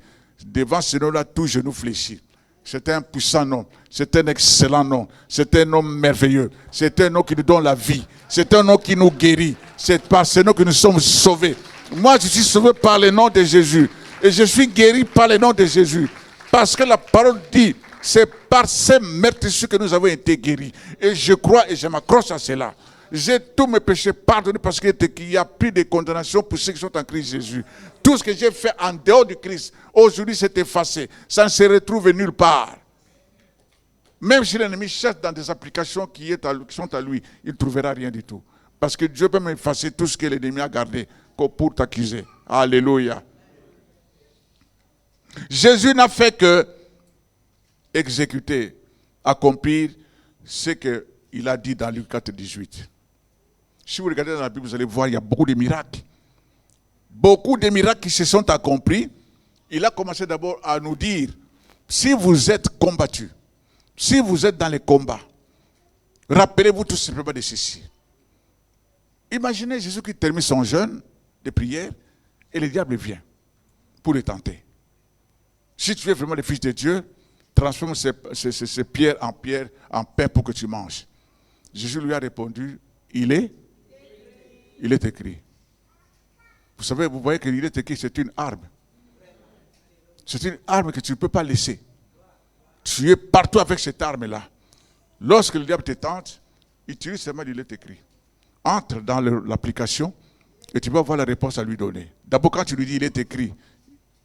Devant ce nom-là, tout genou fléchit. C'est un puissant nom. C'est un excellent nom. C'est un nom merveilleux. C'est un nom qui nous donne la vie. C'est un nom qui nous guérit. C'est par ce nom que nous sommes sauvés. Moi, je suis sauvé par le nom de Jésus. Et je suis guéri par le nom de Jésus. Parce que la parole dit, c'est par ces meurtrissures que nous avons été guéris. Et je crois et je m'accroche à cela. J'ai tous mes péchés pardonnés parce qu'il n'y a plus de condamnation pour ceux qui sont en Christ Jésus. Tout ce que j'ai fait en dehors du Christ, aujourd'hui c'est effacé. Ça ne se retrouve nulle part. Même si l'ennemi cherche dans des applications qui sont à lui, il ne trouvera rien du tout. Parce que Dieu peut m'effacer tout ce que l'ennemi a gardé pour t'accuser. Alléluia. Jésus n'a fait que exécuter, accomplir ce qu'il a dit dans Luc 4, 18. Si vous regardez dans la Bible, vous allez voir, il y a beaucoup de miracles. Beaucoup de miracles qui se sont accomplis. Il a commencé d'abord à nous dire, si vous êtes combattus, si vous êtes dans les combats, rappelez-vous tout simplement de ceci. Imaginez Jésus qui termine son jeûne de prière et le diable vient pour le tenter. Si tu es vraiment le Fils de Dieu, transforme ces pierres en pain pour que tu manges. Jésus lui a répondu, il est écrit. Vous savez, vous voyez qu'il est écrit, c'est une arme. C'est une arme que tu ne peux pas laisser. Tu es partout avec cette arme-là. Lorsque le diable te tente, utilise seulement il est écrit. Entre dans l'application et tu vas avoir la réponse à lui donner. D'abord, quand tu lui dis il est écrit,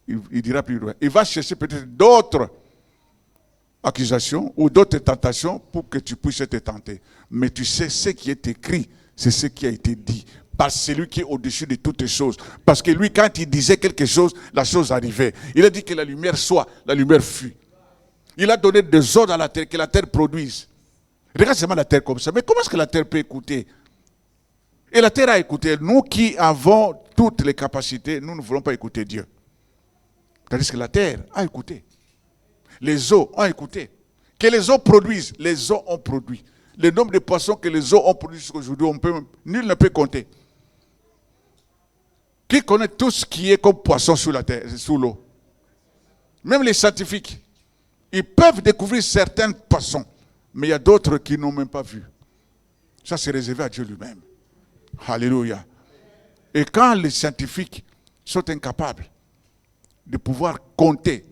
il dira plus loin. Il va chercher peut-être d'autres accusations ou d'autres tentations pour que tu puisses te tenter. Mais tu sais, ce qui est écrit, c'est ce qui a été dit. Par celui qui est au-dessus de toutes les choses. Parce que lui, quand il disait quelque chose, la chose arrivait. Il a dit que la lumière soit, la lumière fut. Il a donné des ordres à la terre, que la terre produise. Regarde seulement la terre comme ça. Mais comment est-ce que la terre peut écouter? Et la terre a écouté. Nous qui avons toutes les capacités, nous ne voulons pas écouter Dieu. Tandis que la terre a écouté. Les eaux ont écouté. Que les eaux produisent, les eaux ont produit. Le nombre de poissons que les eaux ont produit jusqu'aujourd'hui, nul ne peut compter. Qui connaît tout ce qui est comme poisson sous la terre, sous l'eau? Même les scientifiques, ils peuvent découvrir certains poissons, mais il y a d'autres qui n'ont même pas vu. Ça, c'est réservé à Dieu lui-même. Alléluia. Et quand les scientifiques sont incapables de pouvoir compter,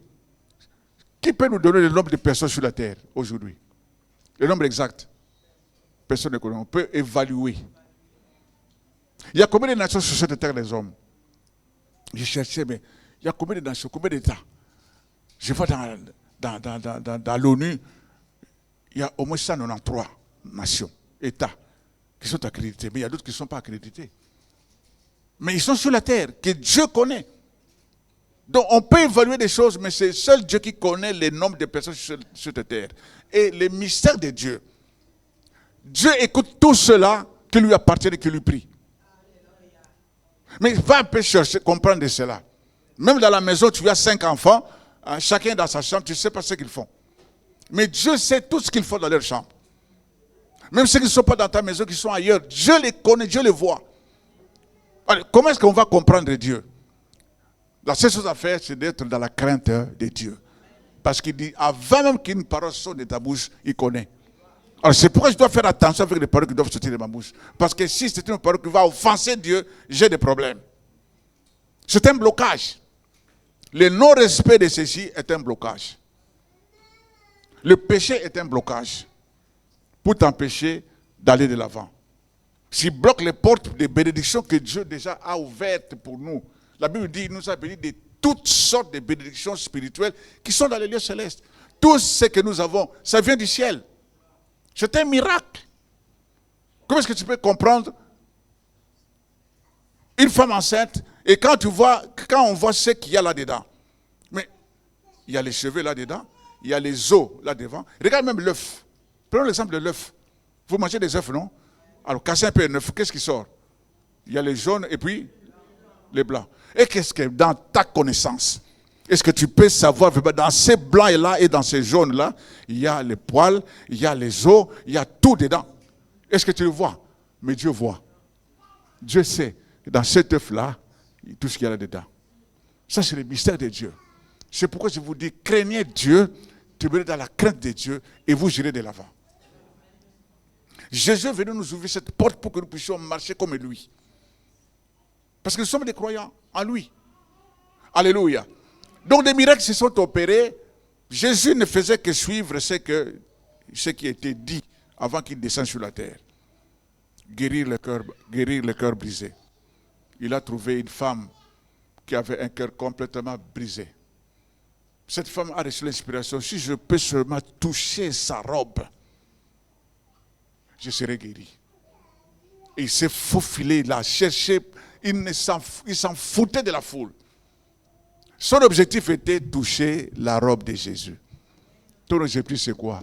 qui peut nous donner le nombre de personnes sur la terre aujourd'hui? Le nombre exact. Personne ne connaît. On peut évaluer. Il y a combien de nations sur cette terre, les hommes? Je cherchais, mais il y a combien de nations, combien d'États? Je vois dans l'ONU, il y a au moins 193 nations, États, qui sont accrédités. Mais il y a d'autres qui ne sont pas accrédités. Mais ils sont sur la terre, que Dieu connaît. Donc on peut évaluer des choses, mais c'est seul Dieu qui connaît le nombre de personnes sur cette terre. Et les mystères de Dieu. Dieu écoute tout cela qui lui appartient et qui lui prie. Mais va un peu chercher, comprendre cela. Même dans la maison, tu as 5 enfants, chacun dans sa chambre, tu ne sais pas ce qu'ils font. Mais Dieu sait tout ce qu'ils font dans leur chambre. Même ceux qui ne sont pas dans ta maison, qui sont ailleurs, Dieu les connaît, Dieu les voit. Alors, comment est-ce qu'on va comprendre Dieu? La seule chose à faire, c'est d'être dans la crainte de Dieu. Parce qu'il dit, avant même qu'une parole sorte de ta bouche, il connaît. Alors c'est pourquoi je dois faire attention avec les paroles qui doivent sortir de ma bouche. Parce que si c'est une parole qui va offenser Dieu, j'ai des problèmes. C'est un blocage. Le non-respect de ceci est un blocage. Le péché est un blocage pour t'empêcher d'aller de l'avant. S'il bloque les portes des bénédictions que Dieu déjà a ouvertes pour nous, la Bible dit, il nous a bénis de toutes sortes de bénédictions spirituelles qui sont dans les lieux célestes. Tout ce que nous avons, ça vient du ciel. C'est un miracle. Comment est-ce que tu peux comprendre une femme enceinte et quand on voit ce qu'il y a là-dedans, mais il y a les cheveux là-dedans, il y a les os là-devant. Regarde même l'œuf. Prenons l'exemple de l'œuf. Vous mangez des œufs, non? Alors, cassez un peu un œuf, qu'est-ce qui sort? Il y a les jaunes et puis les blancs. Et qu'est-ce que dans ta connaissance, est-ce que tu peux savoir, dans ces blancs-là et dans ces jaunes-là, il y a les poils, il y a les os, il y a tout dedans. Est-ce que tu le vois? Mais Dieu voit. Dieu sait que dans cet œuf-là, tout ce qu'il y a là-dedans. Ça, c'est le mystère de Dieu. C'est pourquoi je vous dis, craignez Dieu, demeurez dans la crainte de Dieu et vous irez de l'avant. Jésus est venu nous ouvrir cette porte pour que nous puissions marcher comme lui. Parce que nous sommes des croyants en lui. Alléluia. Donc des miracles se sont opérés. Jésus ne faisait que suivre ce qui était dit avant qu'il descende sur la terre. Guérir le cœur brisé. Il a trouvé une femme qui avait un cœur complètement brisé. Cette femme a reçu l'inspiration. Si je peux seulement toucher sa robe, je serai guéri. Et il s'est faufilé, il a cherché, il s'en foutait de la foule. Son objectif était toucher la robe de Jésus. Ton objectif c'est quoi?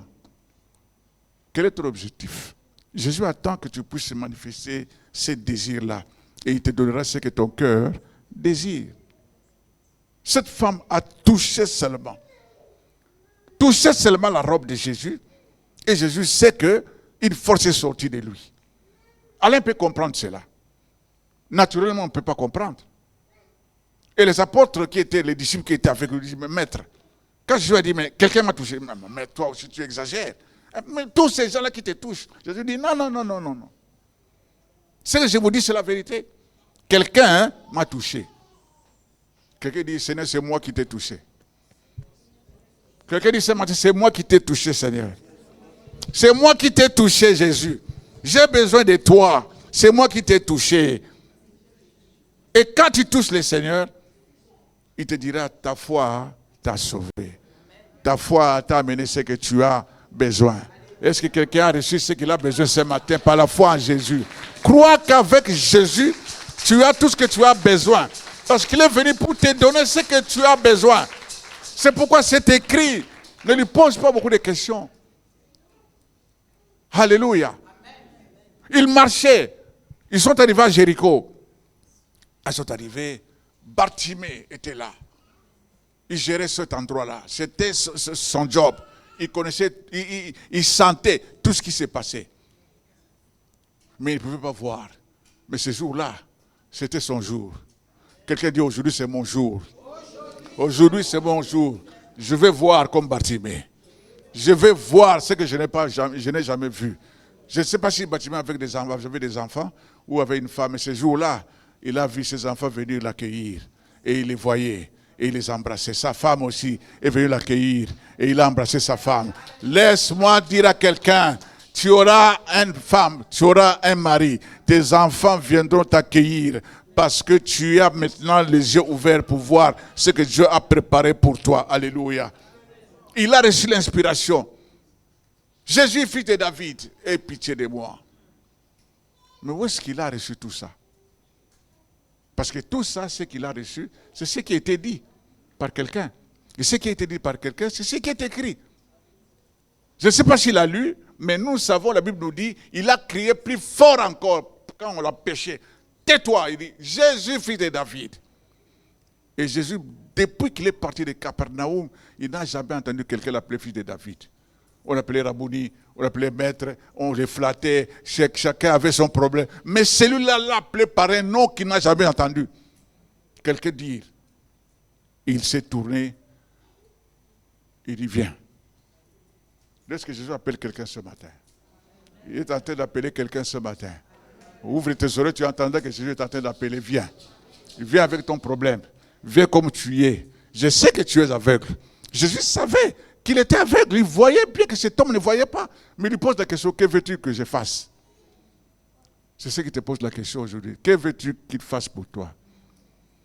Quel est ton objectif? Jésus attend que tu puisses manifester ces désirs-là. Et il te donnera ce que ton cœur désire. Cette femme a touché seulement la robe de Jésus. Et Jésus sait qu'une force est sortie de lui. Alain peut comprendre cela. Naturellement, on ne peut pas comprendre. Et les apôtres qui étaient, les disciples qui étaient avec lui, disent, mais maître, quand Jésus a dit, mais quelqu'un m'a touché, mais toi aussi tu exagères. Mais tous ces gens-là qui te touchent, Jésus dit, non. Ce que je vous dis, c'est la vérité. Quelqu'un m'a touché. Quelqu'un dit, Seigneur, c'est moi qui t'ai touché. Quelqu'un dit, c'est moi qui t'ai touché, Seigneur. C'est moi qui t'ai touché, Jésus. J'ai besoin de toi. C'est moi qui t'ai touché. Et quand tu touches le Seigneur, il te dira, ta foi t'a sauvé. Ta foi t'a amené ce que tu as besoin. Est-ce que quelqu'un a reçu ce qu'il a besoin ce matin par la foi en Jésus? Crois qu'avec Jésus, tu as tout ce que tu as besoin. Parce qu'il est venu pour te donner ce que tu as besoin. C'est pourquoi c'est écrit. Ne lui pose pas beaucoup de questions. Alléluia. Ils marchaient. Ils sont arrivés à Jéricho. Ils sont arrivés. Bartimée était là. Il gérait cet endroit-là. C'était son job. Il connaissait, il sentait tout ce qui s'est passé. Mais il ne pouvait pas voir. Mais ce jour-là, c'était son jour. Quelqu'un dit, aujourd'hui c'est mon jour. Aujourd'hui c'est mon jour. Je vais voir comme Bartimée. Je vais voir ce que je n'ai jamais vu. Je ne sais pas si Bartimée avait des enfants ou avait une femme. Mais ce jour-là, il a vu ses enfants venir l'accueillir. Et il les voyait. Et il les embrassait. Sa femme aussi est venue l'accueillir. Et il a embrassé sa femme. Laisse-moi dire à quelqu'un, tu auras une femme, tu auras un mari. Tes enfants viendront t'accueillir. Parce que tu as maintenant les yeux ouverts pour voir ce que Dieu a préparé pour toi. Alléluia. Il a reçu l'inspiration. Jésus, fils de David, aie pitié de moi. Mais où est-ce qu'il a reçu tout ça? Parce que tout ça, ce qu'il a reçu, c'est ce qui a été dit par quelqu'un. Et ce qui a été dit par quelqu'un, c'est ce qui est écrit. Je ne sais pas s'il a lu, mais nous savons, la Bible nous dit, il a crié plus fort encore quand on l'a péché. Tais-toi, il dit, Jésus, fils de David. Et Jésus, depuis qu'il est parti de Capernaum, il n'a jamais entendu quelqu'un l'appeler fils de David. On l'appelait Rabouni, on l'appelait maître, on les flattait, chacun avait son problème. Mais celui-là l'appelait par un nom qu'il n'a jamais entendu. Quelqu'un dire, il s'est tourné, il dit, viens. Est-ce que Jésus appelle quelqu'un ce matin? Il est en train d'appeler quelqu'un ce matin. Ouvre tes oreilles, tu entendras que Jésus est en train d'appeler. Viens. Viens avec ton problème. Viens comme tu es. Je sais que tu es aveugle. Jésus savait qu'il était aveugle. Il voyait bien que cet homme ne voyait pas. Mais il lui pose la question, que veux-tu que je fasse? C'est ce qui te pose la question aujourd'hui. Que veux-tu qu'il fasse pour toi?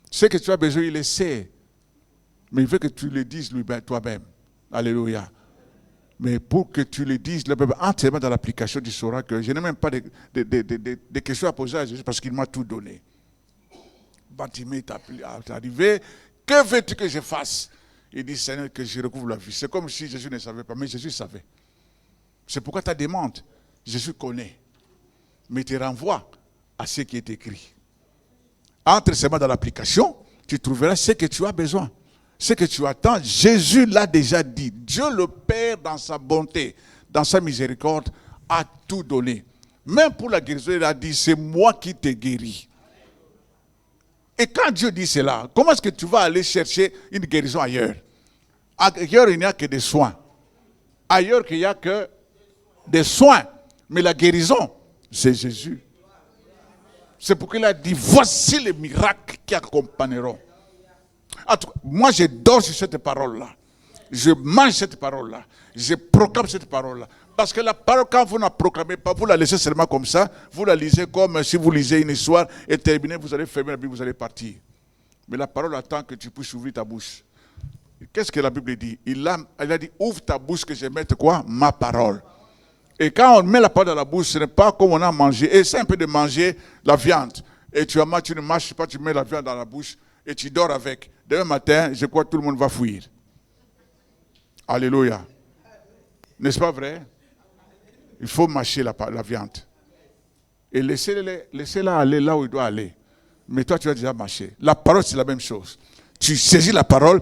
Ce que tu as besoin, il le sait. Mais il veut que tu le dises lui-même, toi-même. Alléluia. Mais pour que tu le dises, entièrement dans l'application, tu sauras que je n'ai même pas de questions à poser à Jésus parce qu'il m'a tout donné. Bartimée est arrivé. Que veux-tu que je fasse? Il dit, Seigneur, que je recouvre la vie. C'est comme si Jésus ne savait pas, mais Jésus savait. C'est pourquoi ta demande, Jésus connaît. Mais il te renvoie à ce qui est écrit. Entre seulement dans l'application, tu trouveras ce que tu as besoin. Ce que tu attends, Jésus l'a déjà dit. Dieu le Père, dans sa bonté, dans sa miséricorde, a tout donné. Même pour la guérison, il a dit, c'est moi qui te guéris. Et quand Dieu dit cela, comment est-ce que tu vas aller chercher une guérison ailleurs? Ailleurs, il n'y a que des soins. Ailleurs, il n'y a que des soins. Mais la guérison, c'est Jésus. C'est pourquoi il a dit, voici les miracles qui accompagneront. Moi, je dors sur cette parole-là. Je mange cette parole-là. Je proclame cette parole-là. Parce que la parole, quand vous ne la proclamez pas, vous la laissez seulement comme ça. Vous la lisez comme si vous lisez une histoire et terminez, vous allez fermer la Bible, vous allez partir. Mais la parole attend que tu puisses ouvrir ta bouche. Qu'est-ce que la Bible dit? Il a dit, ouvre ta bouche que je mette quoi? Ma parole. Et quand on met la parole dans la bouche, ce n'est pas comme on a mangé. Essaie un peu de manger la viande. Et tu ne marches pas, tu mets la viande dans la bouche et tu dors avec. Demain matin, je crois que tout le monde va fuir. Alléluia. N'est-ce pas vrai? Il faut mâcher la viande. Et laissez-la aller là où il doit aller. Mais toi, tu as déjà mâché. La parole, c'est la même chose. Tu saisis la parole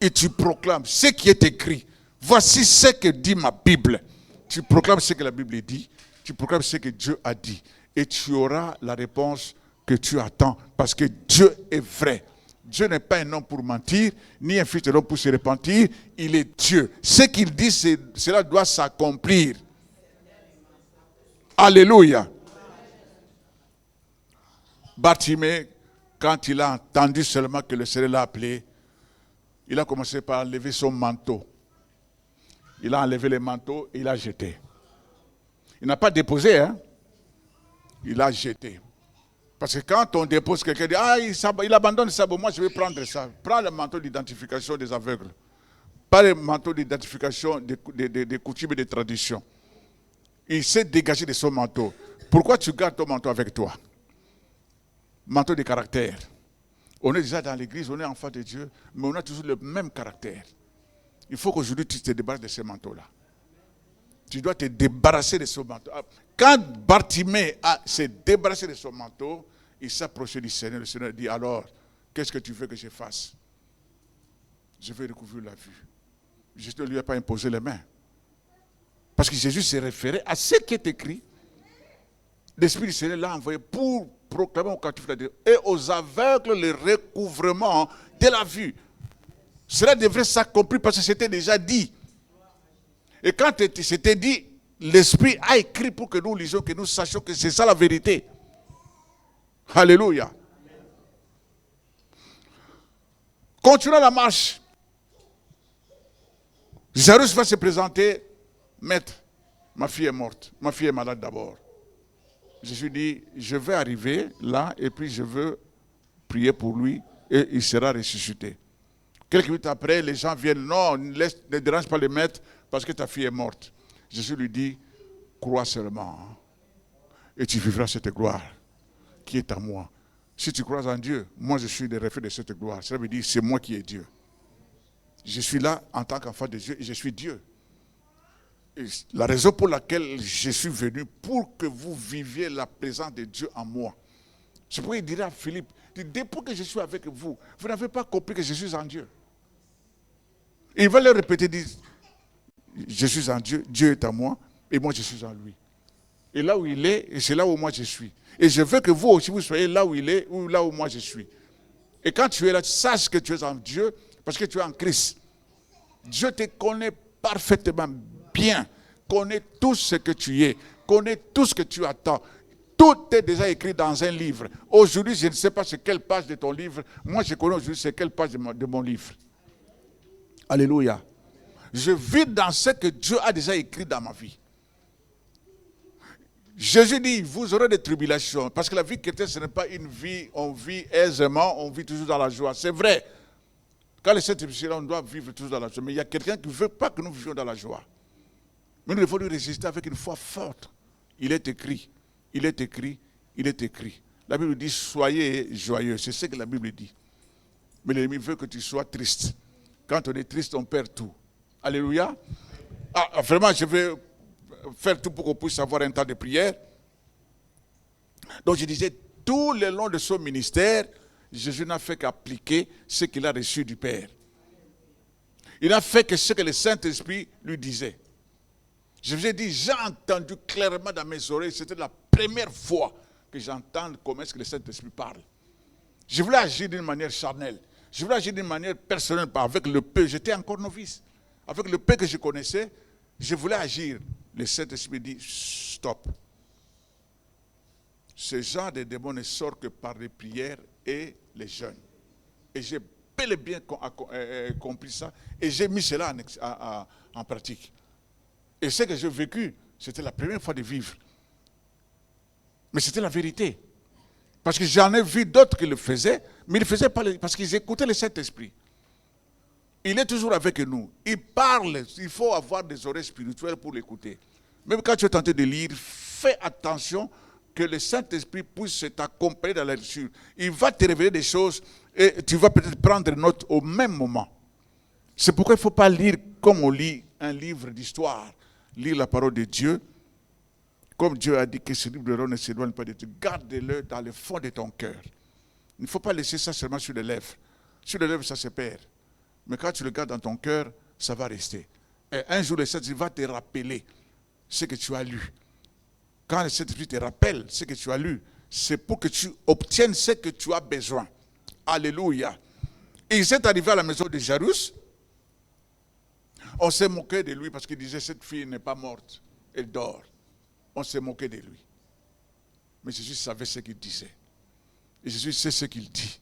et tu proclames ce qui est écrit. Voici ce que dit ma Bible. Tu proclames ce que la Bible dit. Tu proclames ce que Dieu a dit. Et tu auras la réponse que tu attends. Parce que Dieu est vrai. Dieu n'est pas un homme pour mentir, ni un fils de l'homme pour se repentir. Il est Dieu. Ce qu'il dit, cela doit s'accomplir. Alléluia. Bartimée, quand il a entendu seulement que le Seigneur l'a appelé, il a commencé par enlever son manteau. Il a enlevé le manteau et il a jeté. Il n'a pas déposé, hein? Il a jeté. Parce que quand on dépose quelqu'un, il abandonne ça, bon, moi je vais prendre ça. Prends le manteau d'identification des aveugles. Pas le manteau d'identification des coutumes et des traditions. Il s'est dégagé de son manteau. Pourquoi tu gardes ton manteau avec toi? Manteau de caractère. On est déjà dans l'église, on est enfant de Dieu, mais on a toujours le même caractère. Il faut qu'aujourd'hui tu te débarrasses de ce manteau-là. Tu dois te débarrasser de ce manteau. Quand Bartimée s'est débarrassé de son manteau, il s'approchait du Seigneur. Le Seigneur dit, alors, qu'est-ce que tu veux que je fasse? Je vais recouvrir la vue. Jésus ne lui a pas imposé les mains. Parce que Jésus s'est référé à ce qui est écrit. L'Esprit du Seigneur l'a envoyé pour proclamer aux captifs et aux aveugles le recouvrement de la vue. Cela devrait s'accomplir parce que c'était déjà dit. Et quand c'était dit, l'Esprit a écrit pour que nous lisions, que nous sachions que c'est ça la vérité. Alléluia. Continuons la marche. Jairus va se présenter. Maître, ma fille est morte. Ma fille est malade d'abord. Jésus dit, je vais arriver là et puis je veux prier pour lui et il sera ressuscité. Quelques minutes après, les gens viennent. Non, ne dérange pas le maître parce que ta fille est morte. Jésus lui dit, crois seulement et tu vivras cette gloire qui est à moi. Si tu crois en Dieu, moi je suis le reflet de cette gloire. Cela veut dire, c'est moi qui est Dieu. Je suis là en tant qu'enfant de Dieu et je suis Dieu. Et la raison pour laquelle je suis venu, pour que vous viviez la présence de Dieu en moi. C'est pourquoi il dirait à Philippe, depuis que je suis avec vous, vous n'avez pas compris que je suis en Dieu. Et il va le répéter, dire, je suis en Dieu, Dieu est en moi, et moi je suis en lui. Et là où il est, et c'est là où moi je suis. Et je veux que vous aussi vous soyez là où il est, ou là où moi je suis. Et quand tu es là, tu saches que tu es en Dieu, parce que tu es en Christ. Dieu te connaît parfaitement bien. connaît tout ce que tu es, connaît tout ce que tu attends. Tout est déjà écrit dans un livre. Aujourd'hui, je ne sais pas c'est quelle page de ton livre. Moi, je connais aujourd'hui c'est quelle page de mon livre. Alléluia. Je vis dans ce que Dieu a déjà écrit dans ma vie. Jésus dit, vous aurez des tribulations. Parce que la vie chrétienne, ce n'est pas une vie, on vit aisément, on vit toujours dans la joie. C'est vrai. Quand les Saint-Esprit, on doit vivre toujours dans la joie. Mais il y a quelqu'un qui ne veut pas que nous vivions dans la joie. Mais nous devons lui résister avec une foi forte. Il est écrit, il est écrit, il est écrit. La Bible dit, soyez joyeux. C'est ce que la Bible dit. Mais l'ennemi veut que tu sois triste. Quand on est triste, on perd tout. Alléluia. Ah, vraiment, je vais faire tout pour qu'on puisse avoir un temps de prière. Donc je disais, tout le long de son ministère, Jésus n'a fait qu'appliquer ce qu'il a reçu du Père. Il n'a fait que ce que le Saint-Esprit lui disait. Je vous ai dit, j'ai entendu clairement dans mes oreilles, c'était la première fois que j'entends comment est-ce que le Saint-Esprit parle. Je voulais agir d'une manière charnelle. Je voulais agir d'une manière personnelle, pas avec le peu. J'étais encore novice. Avec le peu que je connaissais, je voulais agir. Le Saint-Esprit dit, stop. Ce genre de démons ne sort que par les prières et les jeûnes. Et j'ai bel et bien compris ça. Et j'ai mis cela en pratique. Et ce que j'ai vécu, c'était la première fois de vivre. Mais c'était la vérité. Parce que j'en ai vu d'autres qui le faisaient, mais ils ne le faisaient pas parce qu'ils écoutaient le Saint-Esprit. Il est toujours avec nous. Il parle. Il faut avoir des oreilles spirituelles pour l'écouter. Même quand tu es tenté de lire, fais attention que le Saint-Esprit puisse t'accompagner dans la lecture. Il va te révéler des choses et tu vas peut-être prendre note au même moment. C'est pourquoi il ne faut pas lire comme on lit un livre d'histoire. Lire la parole de Dieu. Comme Dieu a dit que ce livre ne s'éloigne pas de Dieu. Garde-le dans le fond de ton cœur. Il ne faut pas laisser ça seulement sur les lèvres. Sur les lèvres, ça se perd. Mais quand tu le gardes dans ton cœur, ça va rester. Et un jour, le Saint-Esprit va te rappeler ce que tu as lu. Quand le Saint-Esprit te rappelle ce que tu as lu, c'est pour que tu obtiennes ce que tu as besoin. Alléluia. Et il s'est arrivé à la maison de Jairus. On s'est moqué de lui parce qu'il disait, cette fille n'est pas morte, elle dort. On s'est moqué de lui. Mais Jésus savait ce qu'il disait. Et Jésus sait ce qu'il dit.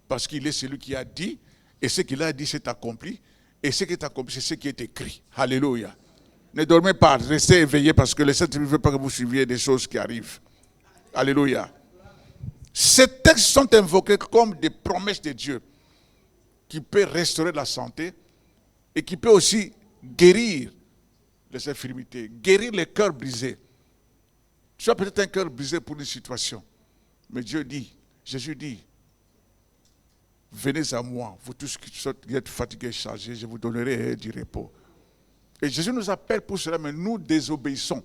Parce qu'il est celui qui a dit, et ce qu'il a dit s'est accompli, et ce qui est accompli, c'est ce qui est écrit. Alléluia. Ne dormez pas, restez éveillés parce que le Saint-Esprit ne veut pas que vous suiviez des choses qui arrivent. Alléluia. Ces textes sont invoqués comme des promesses de Dieu qui peut restaurer la santé et qui peut aussi guérir les infirmités, guérir les cœurs brisés. Tu as peut-être un cœur brisé pour une situation, mais Dieu dit, Jésus dit, venez à moi, vous tous qui êtes fatigués et chargés, je vous donnerai du repos. Et Jésus nous appelle pour cela, mais nous désobéissons.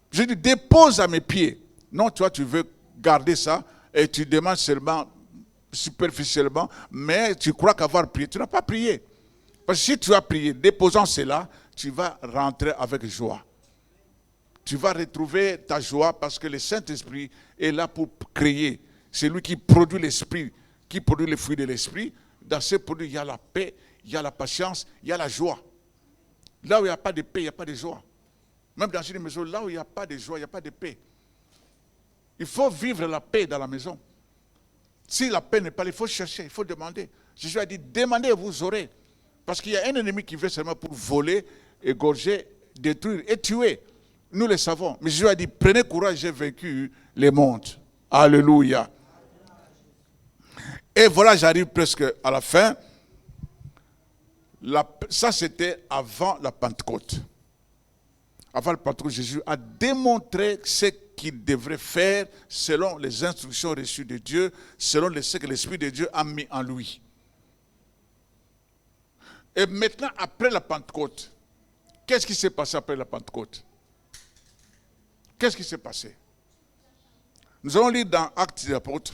Je dis, dépose à mes pieds. Non, toi, tu veux garder ça et tu demandes seulement, superficiellement, mais tu crois qu'avoir prié. Tu n'as pas prié. Parce que si tu as prié, déposant cela, tu vas rentrer avec joie. Tu vas retrouver ta joie parce que le Saint-Esprit est là pour créer. C'est lui qui produit l'esprit, qui produit les fruits de l'esprit. Dans ces produits, il y a la paix, il y a la patience, il y a la joie. Là où il n'y a pas de paix, il n'y a pas de joie. Même dans une maison, là où il n'y a pas de joie, il n'y a pas de paix. Il faut vivre la paix dans la maison. Si la paix n'est pas là, il faut chercher, il faut demander. Jésus a dit, demandez et vous aurez. Parce qu'il y a un ennemi qui vient seulement pour voler, égorger, détruire et tuer. Nous le savons. Mais Jésus a dit, prenez courage, j'ai vaincu les mondes. Alléluia. Et voilà, j'arrive presque à la fin. Ça, c'était avant la Pentecôte. Avant la Pentecôte, Jésus a démontré ce qu'il devrait faire selon les instructions reçues de Dieu, selon ce que l'Esprit de Dieu a mis en lui. Et maintenant, après la Pentecôte, qu'est-ce qui s'est passé après la Pentecôte? Qu'est-ce qui s'est passé? Nous allons lire dans Actes des Apôtres.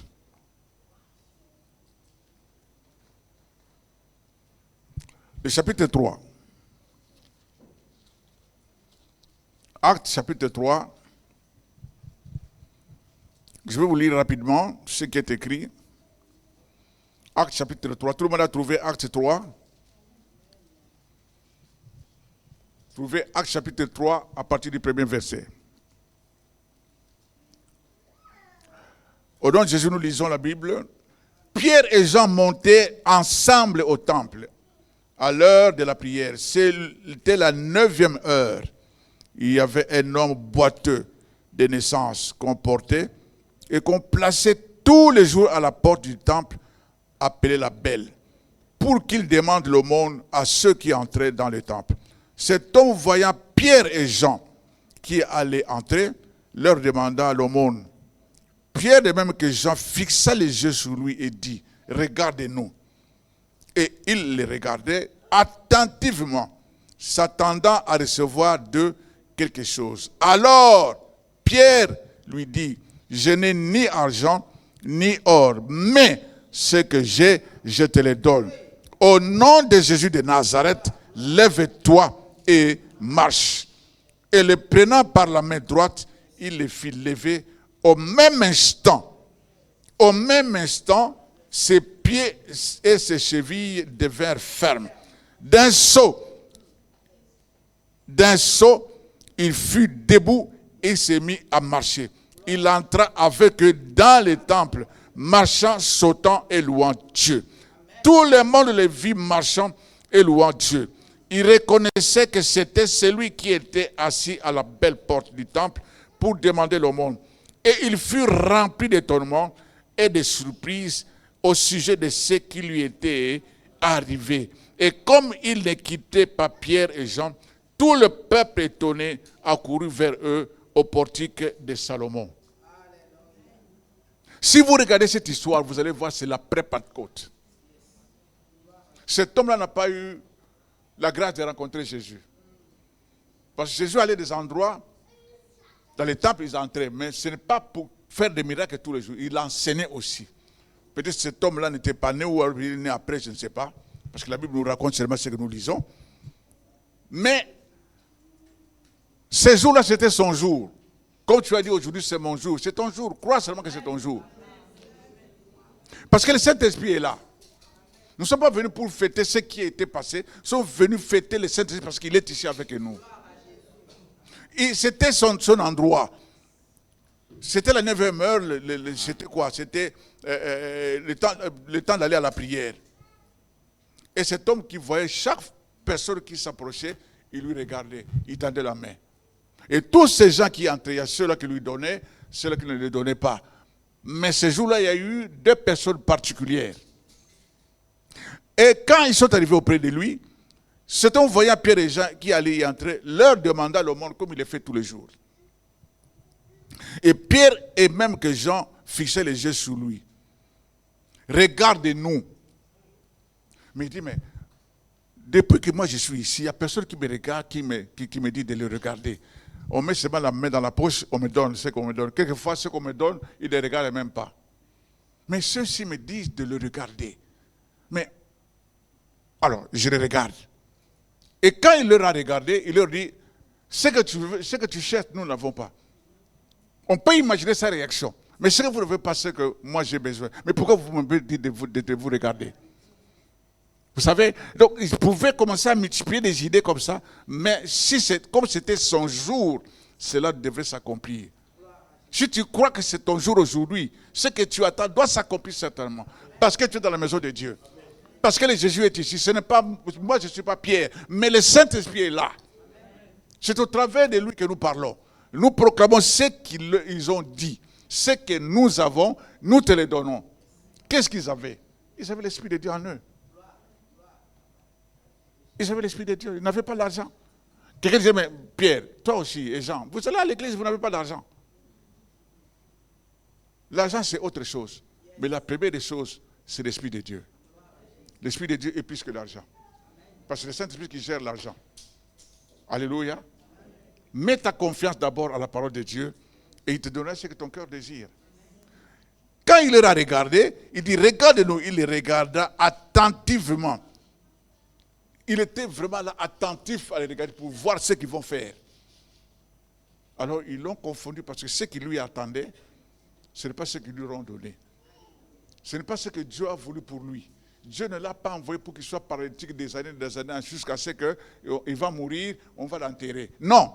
Le chapitre 3. Actes chapitre 3. Je vais vous lire rapidement ce qui est écrit. Actes chapitre 3. Tout le monde a trouvé Actes 3. Trouvez Actes chapitre 3 à partir du premier verset. Au nom de Jésus, nous lisons la Bible. Pierre et Jean montaient ensemble au temple à l'heure de la prière. C'était la 9e heure. Il y avait un homme boiteux de naissance qu'on portait et qu'on plaçait tous les jours à la porte du temple, appelé la Belle, pour qu'il demande l'aumône à ceux qui entraient dans le temple. Cet homme, voyant Pierre et Jean qui allaient entrer, leur demanda l'aumône. Pierre, de même que Jean, fixa les yeux sur lui et dit, « Regardez-nous. » Et il les regardait attentivement, s'attendant à recevoir d'eux quelque chose. Alors, Pierre lui dit, « Je n'ai ni argent, ni or, mais ce que j'ai, je te le donne. Au nom de Jésus de Nazareth, lève-toi et marche. » Et le prenant par la main droite, il le fit lever. Au même instant, ses pieds et ses chevilles devinrent fermes. D'un saut, il fut debout et s'est mis à marcher. Il entra avec eux dans le temple, marchant, sautant et louant Dieu. Tout le monde le vit marchant et louant Dieu. Il reconnaissait que c'était celui qui était assis à la belle porte du temple pour demander l'aumône. Et il fut rempli d'étonnement et de surprise au sujet de ce qui lui était arrivé. Et comme il ne quittait pas Pierre et Jean, tout le peuple étonné accourut vers eux au portique de Salomon. Si vous regardez cette histoire, vous allez voir, c'est l'après-Pentecôte. Cet homme-là n'a pas eu la grâce de rencontrer Jésus. Parce que Jésus allait des endroits, dans les temples, ils entraient, mais ce n'est pas pour faire des miracles tous les jours. Il enseignait aussi. Peut-être que cet homme-là n'était pas né ou il est né après, je ne sais pas. Parce que la Bible nous raconte seulement ce que nous lisons. Mais, ce jour-là, c'était son jour. Comme tu as dit aujourd'hui, c'est mon jour. C'est ton jour. Crois seulement que c'est ton jour. Parce que le Saint-Esprit est là. Nous ne sommes pas venus pour fêter ce qui a été passé. Nous sommes venus fêter le Saint-Esprit parce qu'il est ici avec nous. C'était son endroit. C'était la 9e heure. C'était quoi? C'était le temps d'aller à la prière. Et cet homme qui voyait chaque personne qui s'approchait, il lui regardait. Il tendait la main. Et tous ces gens qui entraient, il y a ceux-là qui lui donnaient, ceux-là qui ne lui donnaient pas. Mais ce jour-là, il y a eu 2 personnes particulières. Et quand ils sont arrivés auprès de lui, cet homme voyant Pierre et Jean qui allaient y entrer, leur demanda l'aumône comme il le fait tous les jours. Et Pierre et même que Jean fixaient les yeux sur lui. Regardez-nous. Mais il dit, mais depuis que moi je suis ici, il n'y a personne qui me regarde, qui me dit de le regarder. On met seulement la main dans la poche, on me donne ce qu'on me donne. Quelquefois, ce qu'on me donne, ils ne le regardent même pas. Mais ceux-ci me disent de le regarder. Mais, alors, je le regarde. Et quand il leur a regardé, il leur dit, ce que tu cherches, nous n'avons pas. On peut imaginer sa réaction. Mais ce que vous ne voulez pas, c'est que moi j'ai besoin. Mais pourquoi vous me dites de vous regarder? Vous savez, donc il pouvait commencer à multiplier des idées comme ça, mais comme c'était son jour, cela devrait s'accomplir. Si tu crois que c'est ton jour aujourd'hui, ce que tu attends doit s'accomplir certainement. Parce que tu es dans la maison de Dieu. Parce que le Jésus est ici. Ce n'est pas, moi je ne suis pas Pierre, mais le Saint-Esprit est là. C'est au travers de lui que nous parlons. Nous proclamons ce qu'ils ont dit. Ce que nous avons, nous te le donnons. Qu'est-ce qu'ils avaient? Ils avaient l'Esprit de Dieu en eux. Ils avaient l'Esprit de Dieu, ils n'avaient pas d'argent. Quelqu'un disait, mais Pierre, toi aussi et Jean, vous allez à l'église, vous n'avez pas d'argent. L'argent, c'est autre chose. Mais la première des choses, c'est l'Esprit de Dieu. L'Esprit de Dieu est plus que l'argent. Parce que c'est le Saint-Esprit qui gère l'argent. Alléluia. Mets ta confiance d'abord à la parole de Dieu et il te donnera ce que ton cœur désire. Quand il leur a regardé, il dit, regarde-nous. Il les regarda attentivement. Il était vraiment là, attentif à les regarder pour voir ce qu'ils vont faire. Alors ils l'ont confondu parce que ce qui lui attendait, ce n'est pas ce qu'ils lui ont donné. Ce n'est pas ce que Dieu a voulu pour lui. Dieu ne l'a pas envoyé pour qu'il soit paralytique des années jusqu'à ce qu'il va mourir, on va l'enterrer. Non.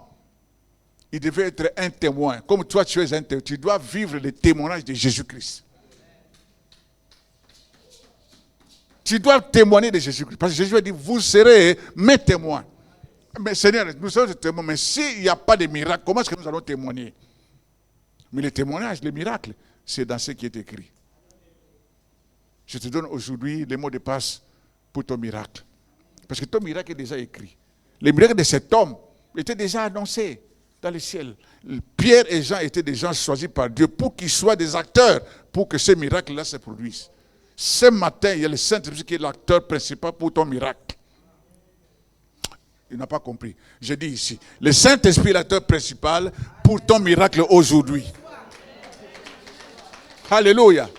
Il devait être un témoin. Comme toi, tu es un témoin. Tu dois vivre le témoignage de Jésus-Christ. Tu dois témoigner de Jésus-Christ. Parce que Jésus a dit, vous serez mes témoins. Mais Seigneur, nous sommes des témoins. Mais s'il n'y a pas de miracle, comment est-ce que nous allons témoigner? Mais le témoignage, le miracle, c'est dans ce qui est écrit. Je te donne aujourd'hui les mots de passe pour ton miracle. Parce que ton miracle est déjà écrit. Le miracle de cet homme était déjà annoncé dans le ciel. Pierre et Jean étaient des gens choisis par Dieu pour qu'ils soient des acteurs, pour que ce miracle-là se produise. Ce matin, il y a le Saint-Esprit qui est l'acteur principal pour ton miracle. Il n'a pas compris. Je dis ici, le Saint-Esprit est l'acteur principal pour ton miracle aujourd'hui. Alléluia.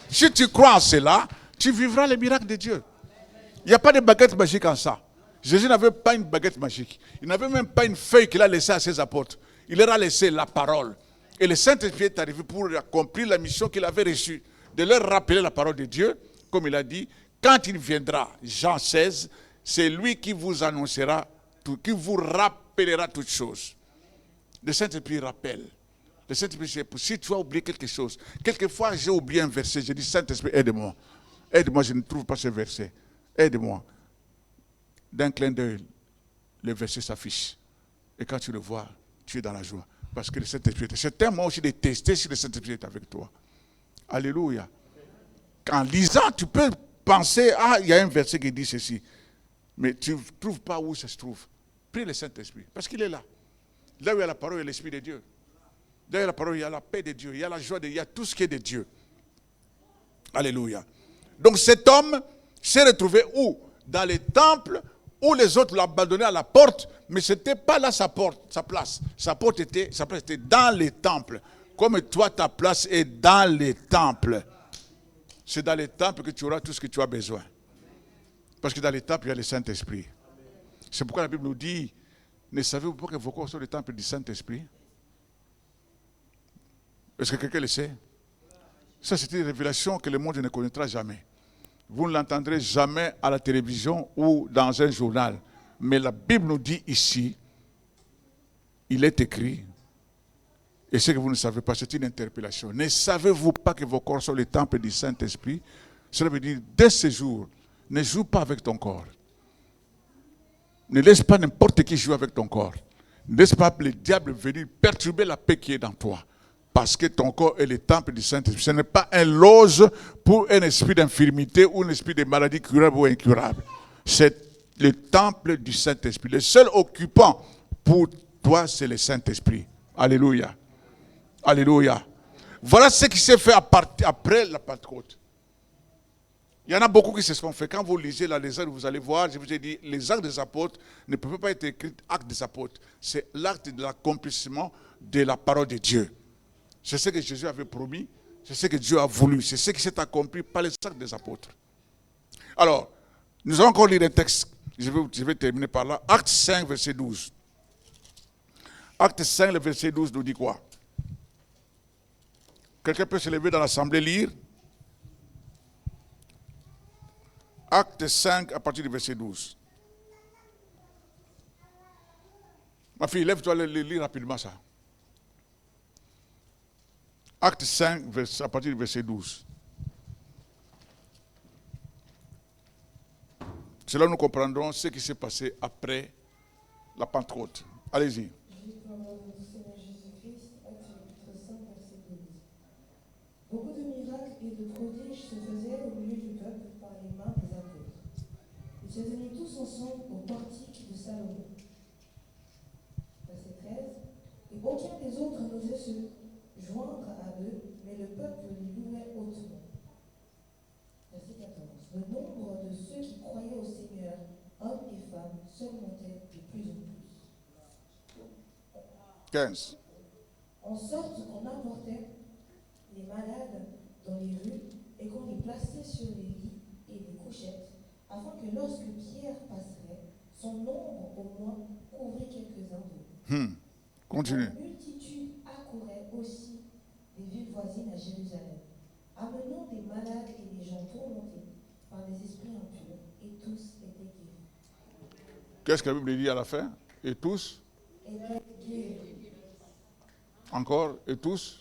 Si tu crois en cela, tu vivras le miracle de Dieu. Il n'y a pas de baguette magique en ça. Jésus n'avait pas une baguette magique. Il n'avait même pas une feuille qu'il a laissée à ses apôtres. Il leur a laissé la parole. Et le Saint-Esprit est arrivé pour accomplir la mission qu'il avait reçue, de leur rappeler la parole de Dieu, comme il a dit, quand il viendra, Jean 16, c'est lui qui vous annoncera, qui vous rappellera toutes choses. Le Saint-Esprit rappelle. Le Saint-Esprit, si tu as oublié quelque chose, quelquefois j'ai oublié un verset, je dis Saint-Esprit, aide-moi. Aide-moi, je ne trouve pas ce verset. Aide-moi. D'un clin d'œil, le verset s'affiche. Et quand tu le vois, tu es dans la joie. Parce que le Saint-Esprit, c'est un moment aussi de tester si le Saint-Esprit est avec toi. Alléluia. En lisant, tu peux penser, ah, il y a un verset qui dit ceci. Mais tu ne trouves pas où ça se trouve. Prie le Saint-Esprit, parce qu'il est là. Là où il y a la parole, il y a l'Esprit de Dieu. Là où il y a la parole, il y a la paix de Dieu, il y a la joie de Dieu, il y a tout ce qui est de Dieu. Alléluia. Donc cet homme s'est retrouvé où? Dans les temples où les autres l'ont abandonné à la porte, mais ce n'était pas là sa place. Sa place était dans les temples. Comme toi, ta place est dans les temples. C'est dans les temples que tu auras tout ce que tu as besoin. Parce que dans les temples, il y a le Saint-Esprit. C'est pourquoi la Bible nous dit, ne savez-vous pas que vos corps sont les temples du Saint-Esprit? Est-ce que quelqu'un le sait? Ça, c'est une révélation que le monde ne connaîtra jamais. Vous ne l'entendrez jamais à la télévision ou dans un journal. Mais la Bible nous dit ici, il est écrit, et ce que vous ne savez pas, c'est une interpellation. Ne savez-vous pas que vos corps sont les temples du Saint-Esprit? Cela veut dire, dès ce jour, ne joue pas avec ton corps. Ne laisse pas n'importe qui jouer avec ton corps. Ne laisse pas le diable venir perturber la paix qui est dans toi. Parce que ton corps est le temple du Saint-Esprit. Ce n'est pas un loge pour un esprit d'infirmité ou un esprit de maladie curable ou incurable. C'est le temple du Saint-Esprit. Le seul occupant pour toi, c'est le Saint-Esprit. Alléluia. Alléluia. Voilà ce qui s'est fait après la Pentecôte. Il y en a beaucoup qui se sont fait. Quand vous lisez là les actes, vous allez voir, je vous ai dit, les actes des apôtres ne peuvent pas être écrits actes des apôtres. C'est l'acte de l'accomplissement de la parole de Dieu. C'est ce que Jésus avait promis, c'est ce que Dieu a voulu, c'est ce qui s'est accompli par les actes des apôtres. Alors, nous allons encore lire un texte, je vais terminer par là. Acte 5, verset 12. Acte 5, le verset 12 nous dit quoi? Quelqu'un peut se lever dans l'assemblée lire? Acte 5, à partir du verset 12. Ma fille, lève-toi, lis rapidement ça. Acte 5, à partir du verset 12. C'est là où nous comprendrons ce qui s'est passé après la Pentecôte. Allez-y. Beaucoup de miracles et de prodiges se faisaient au milieu du peuple par les mains des apôtres. Ils se tenaient tous ensemble au portique de Salomon. Verset 13. Et aucun des autres n'osait se joindre à eux, mais le peuple les louait hautement. Verset 14. Le nombre de ceux qui croyaient au Seigneur, hommes et femmes, s'augmentait de plus en plus. 15. En sorte qu'on apportait les malades dans les rues et qu'on les plaçait sur les lits et les couchettes, afin que lorsque Pierre passerait, son nombre au moins couvrit quelques-uns d'eux. Continue. La multitude accourait aussi des villes voisines à Jérusalem, amenant des malades et des gens tourmentés par des esprits Qu'est-ce que la Bible dit à la fin? Et tous? Encore? Et tous?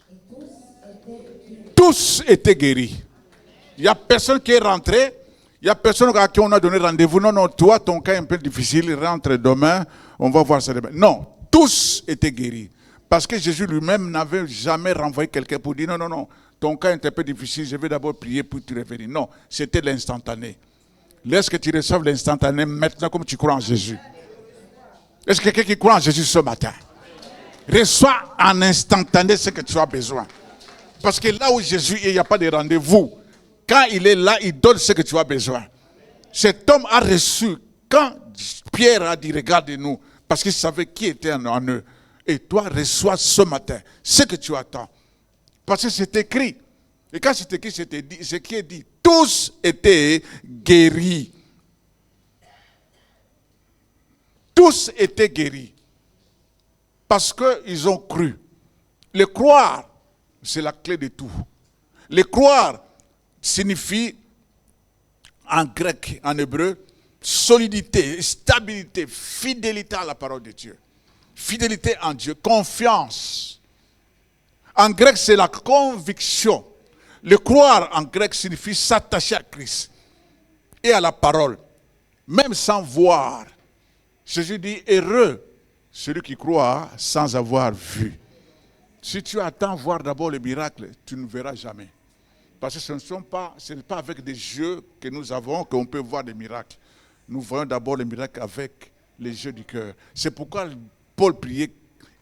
Tous étaient guéris. Il n'y a personne qui est rentré. Il n'y a personne à qui on a donné rendez-vous. Non, non, toi, ton cas est un peu difficile. Rentre demain. On va voir ça demain. Non, tous étaient guéris. Parce que Jésus lui-même n'avait jamais renvoyé quelqu'un pour dire non, non, non. Ton cas est un peu difficile. Je vais d'abord prier pour te revenir. Non, c'était l'instantané. Laisse que tu reçoives l'instantané maintenant comme tu crois en Jésus. Est-ce que quelqu'un qui croit en Jésus ce matin? Reçois en instantané ce que tu as besoin. Parce que là où Jésus est, il n'y a pas de rendez-vous. Quand il est là, il donne ce que tu as besoin. Cet homme a reçu, quand Pierre a dit regarde-nous, parce qu'il savait qui était en eux. Et toi, reçois ce matin ce que tu attends. Parce que c'est écrit. Et quand c'est écrit, c'est ce qui est dit. Tous étaient guéris. Tous étaient guéris. Parce qu'ils ont cru. Le croire, c'est la clé de tout. Le croire signifie, en grec, en hébreu, solidité, stabilité, fidélité à la parole de Dieu. Fidélité en Dieu, confiance. En grec, c'est la conviction. Le croire en grec signifie s'attacher à Christ et à la parole, même sans voir. Jésus dit, heureux celui qui croit sans avoir vu. Si tu attends voir d'abord le miracle, tu ne verras jamais. Parce que ce n'est pas avec des yeux que nous avons qu'on peut voir des miracles. Nous voyons d'abord les miracles avec les yeux du cœur. C'est pourquoi Paul priait,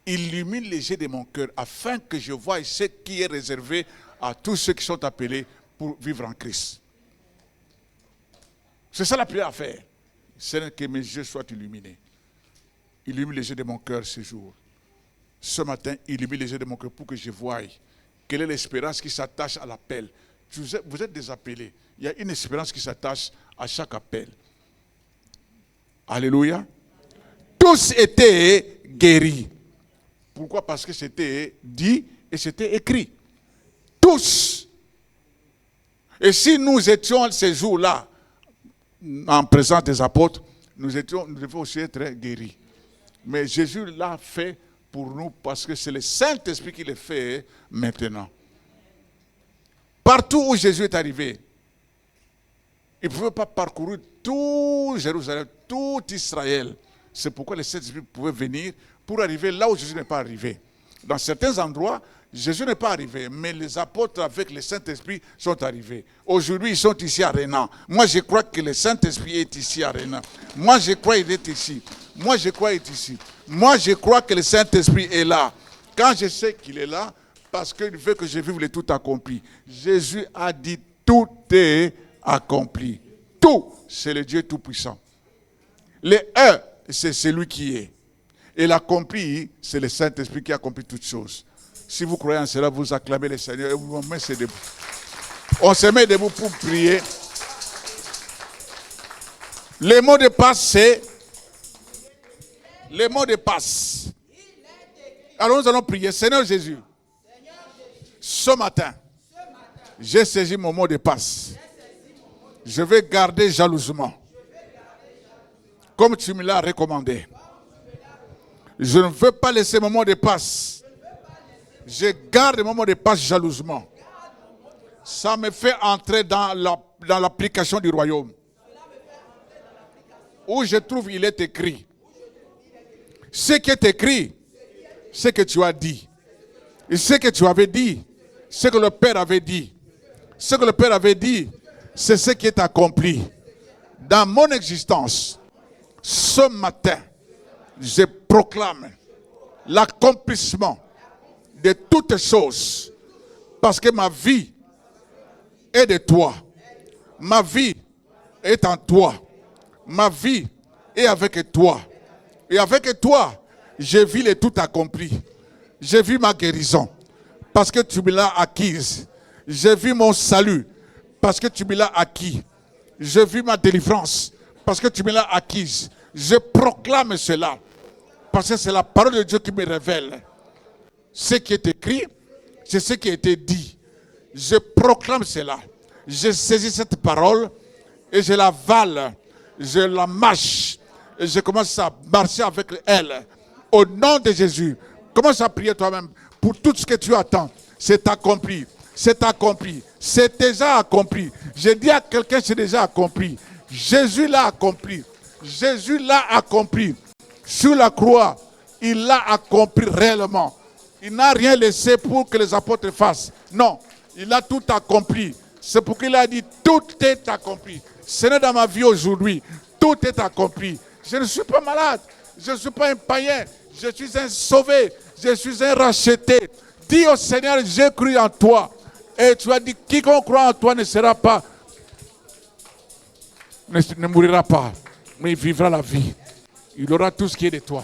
illumine les yeux de mon cœur afin que je voie ce qui est réservé à tous ceux qui sont appelés pour vivre en Christ. C'est ça la prière à faire. C'est que mes yeux soient illuminés. Illumine les yeux de mon cœur ce jour. Ce matin, illumine les yeux de mon cœur pour que je voie quelle est l'espérance qui s'attache à l'appel. Vous êtes des appelés. Il y a une espérance qui s'attache à chaque appel. Alléluia. Tous étaient guéris. Pourquoi? Parce que c'était dit et c'était écrit. Tous. Et si nous étions ces jours-là, en présence des apôtres, nous devions aussi être guéris. Mais Jésus l'a fait pour nous parce que c'est le Saint-Esprit qui le fait maintenant. Partout où Jésus est arrivé, il ne pouvait pas parcourir tout Jérusalem, tout Israël. C'est pourquoi le Saint-Esprit pouvait venir pour arriver là où Jésus n'est pas arrivé. Dans certains endroits, Jésus n'est pas arrivé, mais les apôtres avec le Saint-Esprit sont arrivés. Aujourd'hui, ils sont ici à Renan. Moi, je crois que le Saint-Esprit est ici à Renan. Moi, je crois qu'il est ici. Moi, je crois qu'il est ici. Moi, je crois que le Saint-Esprit est là. Quand je sais qu'il est là, parce qu'il veut que je vive le tout accompli. Jésus a dit, tout est accompli. Tout, c'est le Dieu Tout-Puissant. Le un, c'est celui qui est. Et l'accompli, c'est le Saint-Esprit qui accomplit toutes choses. Si vous croyez en cela, vous acclamez le Seigneur et vous vous mettez debout. On se met debout pour prier. Le mot de passe, c'est... Le mot de passe. Alors nous allons prier. Seigneur Jésus, ce matin, j'ai saisi mon mot de passe. Je vais garder jalousement. Comme tu me l'as recommandé. Je ne veux pas laisser mon mot de passe. Je garde mon mot de passe jalousement. Ça me fait entrer dans l'application du royaume. Où je trouve il est écrit. Ce qui est écrit, ce que tu as dit. Et ce que tu avais dit, ce que le Père avait dit. Ce que le Père avait dit, c'est ce qui est accompli. Dans mon existence, ce matin, je proclame l'accomplissement de toutes choses. Parce que ma vie est de toi. Ma vie est en toi. Ma vie est avec toi. Et avec toi, je vis le tout accompli. J'ai vu ma guérison parce que tu me l'as acquise. J'ai vu mon salut parce que tu me l'as acquis. J'ai vu ma délivrance parce que tu me l'as acquise. Je proclame cela parce que c'est la parole de Dieu qui me révèle. Ce qui est écrit, c'est ce qui a été dit. Je proclame cela. Je saisis cette parole et je l'avale. Je la mâche. Et je commence à marcher avec elle. Au nom de Jésus. Commence à prier toi-même pour tout ce que tu attends. C'est accompli. C'est accompli. C'est déjà accompli. Je dis à quelqu'un, c'est déjà accompli. Jésus l'a accompli. Jésus l'a accompli. Sur la croix, il l'a accompli réellement. Il n'a rien laissé pour que les apôtres fassent. Non, il a tout accompli. C'est pour qu'il a dit, tout est accompli. Ce n'est dans ma vie aujourd'hui. Tout est accompli. Je ne suis pas malade. Je ne suis pas un païen. Je suis un sauvé. Je suis un racheté. Dis au Seigneur, j'ai cru en toi. Et tu as dit, quiconque croit en toi ne sera pas, ne mourra pas, mais il vivra la vie. Il aura tout ce qui est de toi.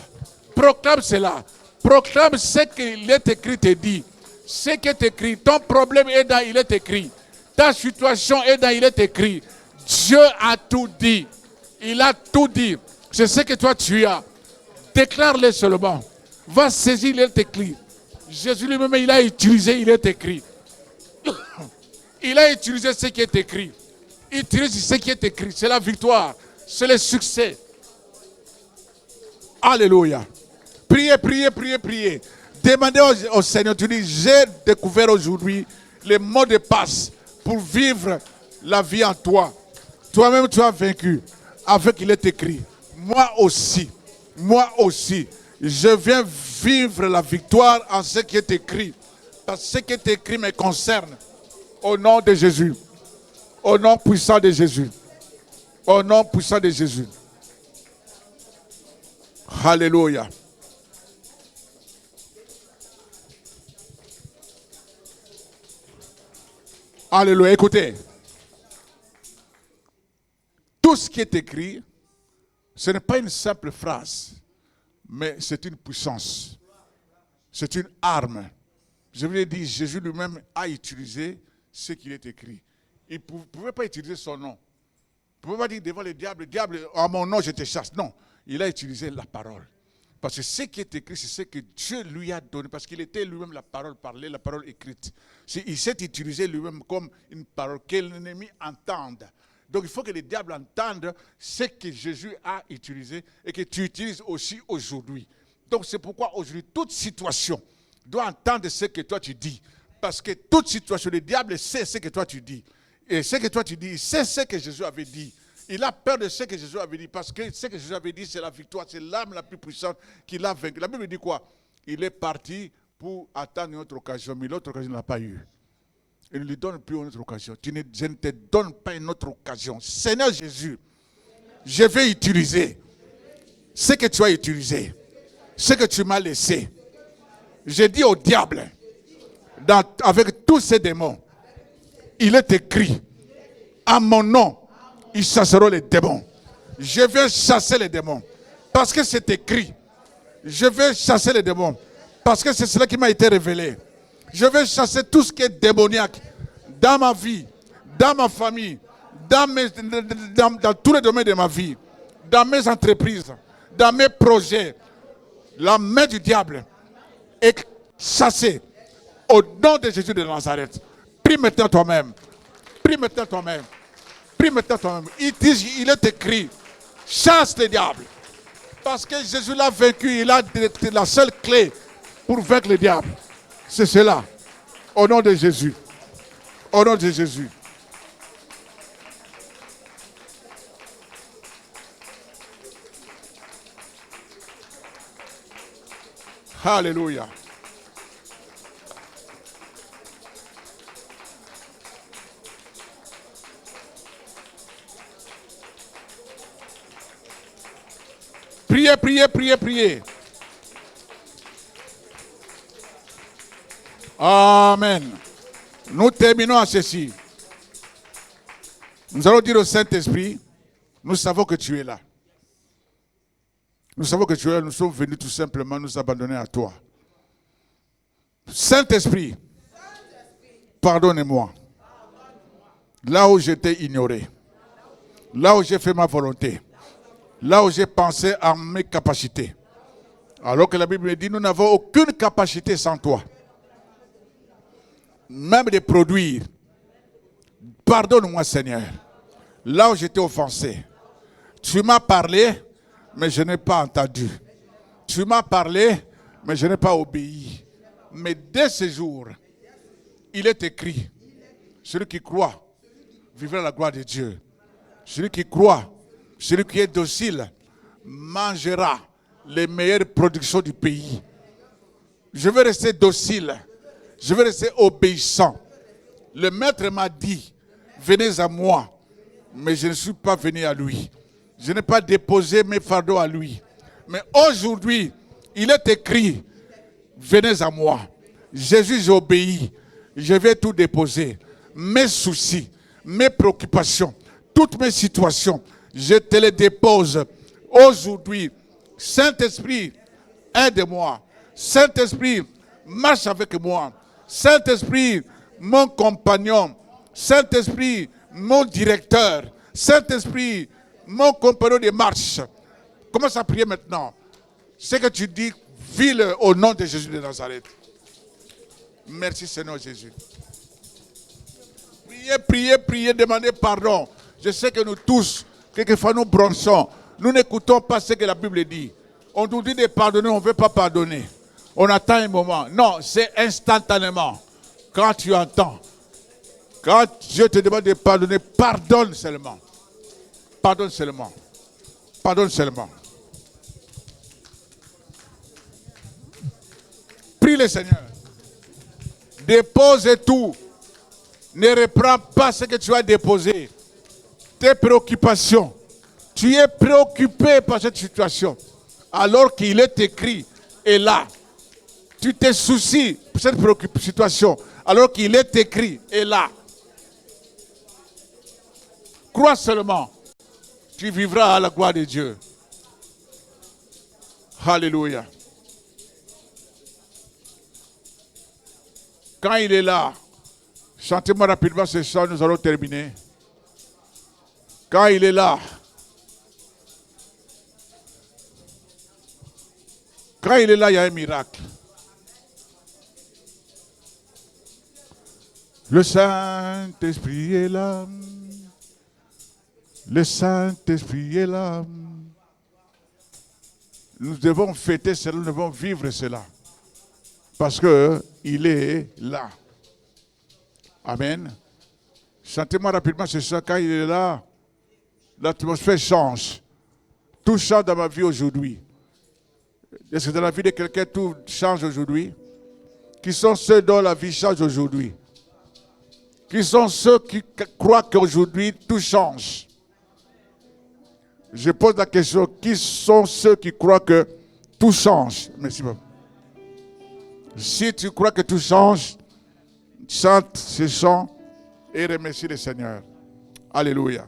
Proclame cela. Proclame ce qu'il est écrit, te dit. Ce qui est écrit. Ton problème est dans, il est écrit. Ta situation est dans, il est écrit. Dieu a tout dit. Il a tout dit. C'est ce que toi tu as. Déclare-le seulement. Va saisir, il est écrit. Jésus lui-même, il a utilisé, il est écrit. Il a utilisé ce qui est écrit. Il utilise ce qui est écrit. C'est la victoire. C'est le succès. Alléluia. Priez, priez, priez, priez. Demandez au Seigneur. Tu dis, j'ai découvert aujourd'hui les mots de passe pour vivre la vie en toi. Toi-même, tu as vaincu. Avec il est écrit. Moi aussi. Moi aussi. Je viens vivre la victoire en ce qui est écrit. Parce que ce qui est écrit me concerne. Au nom de Jésus. Au nom puissant de Jésus. Au nom puissant de Jésus. Alléluia. Alléluia. Écoutez. Tout ce qui est écrit, ce n'est pas une simple phrase, mais c'est une puissance. C'est une arme. Je vous l'ai dit, Jésus lui-même a utilisé ce qu'il est écrit. Il ne pouvait pas utiliser son nom. Il ne pouvait pas dire devant le diable, à mon nom je te chasse. Non, il a utilisé la parole. Parce que ce qui est écrit, c'est ce que Dieu lui a donné. Parce qu'il était lui-même la parole parlée, la parole écrite. Il s'est utilisé lui-même comme une parole que l'ennemi entende. Donc il faut que le diable entende ce que Jésus a utilisé et que tu utilises aussi aujourd'hui. Donc c'est pourquoi aujourd'hui, toute situation doit entendre ce que toi tu dis. Parce que toute situation, le diable sait ce que toi tu dis. Et ce que toi tu dis, c'est ce que Jésus avait dit. Il a peur de ce que Jésus avait dit. Parce que ce que Jésus avait dit, c'est la victoire. C'est l'âme la plus puissante qu'il a vaincu. La Bible dit quoi? Il est parti pour attendre une autre occasion. Mais l'autre occasion, il n'a pas eu. Il ne lui donne plus une autre occasion. Je ne te donne pas une autre occasion. Seigneur Jésus, je vais utiliser ce que tu as utilisé. Ce que tu m'as laissé. Je dis au diable, avec tous ces démons, il est écrit, à mon nom, ils chasseront les démons. Je vais chasser les démons. Parce que c'est écrit. Je vais chasser les démons. Parce que c'est cela qui m'a été révélé. Je vais chasser tout ce qui est démoniaque dans ma vie, dans ma famille, dans tous les domaines de ma vie, dans mes entreprises, dans mes projets. La main du diable est chassée au nom de Jésus de Nazareth. Prie maintenant toi-même. Prie maintenant toi-même. Prie maintenant toi-même. Il est écrit, chasse le diable. Parce que Jésus l'a vaincu, il a la seule clé pour vaincre le diable. C'est cela. Au nom de Jésus. Au nom de Jésus. Alléluia. Priez, priez, priez, priez. Amen. Nous terminons à ceci. Nous allons dire au Saint-Esprit, nous savons que tu es là. Nous savons que tu es là, nous sommes venus tout simplement nous abandonner à toi. Saint-Esprit, pardonne-moi. Là où j'étais ignoré, là où j'ai fait ma volonté, là où j'ai pensé à mes capacités. Alors que la Bible dit, nous n'avons aucune capacité sans toi. Même de produire. Pardonne-moi, Seigneur. Là où j'étais offensé, tu m'as parlé, mais je n'ai pas entendu. Tu m'as parlé, mais je n'ai pas obéi. Mais dès ce jour, il est écrit, celui qui croit vivra la gloire de Dieu. Celui qui croit, celui qui est docile, mangera les meilleures productions du pays. Je veux rester docile. Je veux rester obéissant. Le maître m'a dit, venez à moi. Mais je ne suis pas venu à lui. Je n'ai pas déposé mes fardeaux à lui. Mais aujourd'hui, il est écrit, venez à moi. Jésus, j'ai obéi. Je vais tout déposer. Mes soucis, mes préoccupations, toutes mes situations, je te les dépose aujourd'hui. Saint-Esprit, aide-moi. Saint-Esprit, marche avec moi. Saint-Esprit, mon compagnon. Saint-Esprit, mon directeur. Saint-Esprit, mon compagnon de marche. Commence à prier maintenant. Ce que tu dis, vis-le au nom de Jésus de Nazareth. Merci Seigneur Jésus. Priez, demandez pardon. Je sais que nous tous, quelquefois nous bronchons. Nous n'écoutons pas ce que la Bible dit. On nous dit de pardonner, on ne veut pas pardonner. On attend un moment. Non, c'est instantanément. Quand tu entends, quand Dieu te demande de pardonner, pardonne seulement. Pardonne seulement. Pardonne seulement. Prie le Seigneur. Dépose tout. Ne reprends pas ce que tu as déposé. Tes préoccupations. Tu es préoccupé par cette situation. Alors qu'il est écrit, et là, tu te soucies pour cette situation. Alors qu'il est écrit, et là. Crois seulement. Tu vivras à la gloire de Dieu. Alléluia. Quand il est là, chantez-moi rapidement ce chant, nous allons terminer. Quand il est là, il y a un miracle. Le Saint-Esprit est là. Le Saint-Esprit est là. Nous devons fêter cela, nous devons vivre cela. Parce qu'il est là. Amen. Chantez-moi rapidement ce chant. Quand il est là, l'atmosphère change. Tout change dans ma vie aujourd'hui. Est-ce que dans la vie de quelqu'un, tout change aujourd'hui? Qui sont ceux dont la vie change aujourd'hui? Qui sont ceux qui croient qu'aujourd'hui, tout change? Je pose la question, qui sont ceux qui croient que tout change? Merci beaucoup. Si tu crois que tout change, chante ce chant et remercie le Seigneur. Alléluia.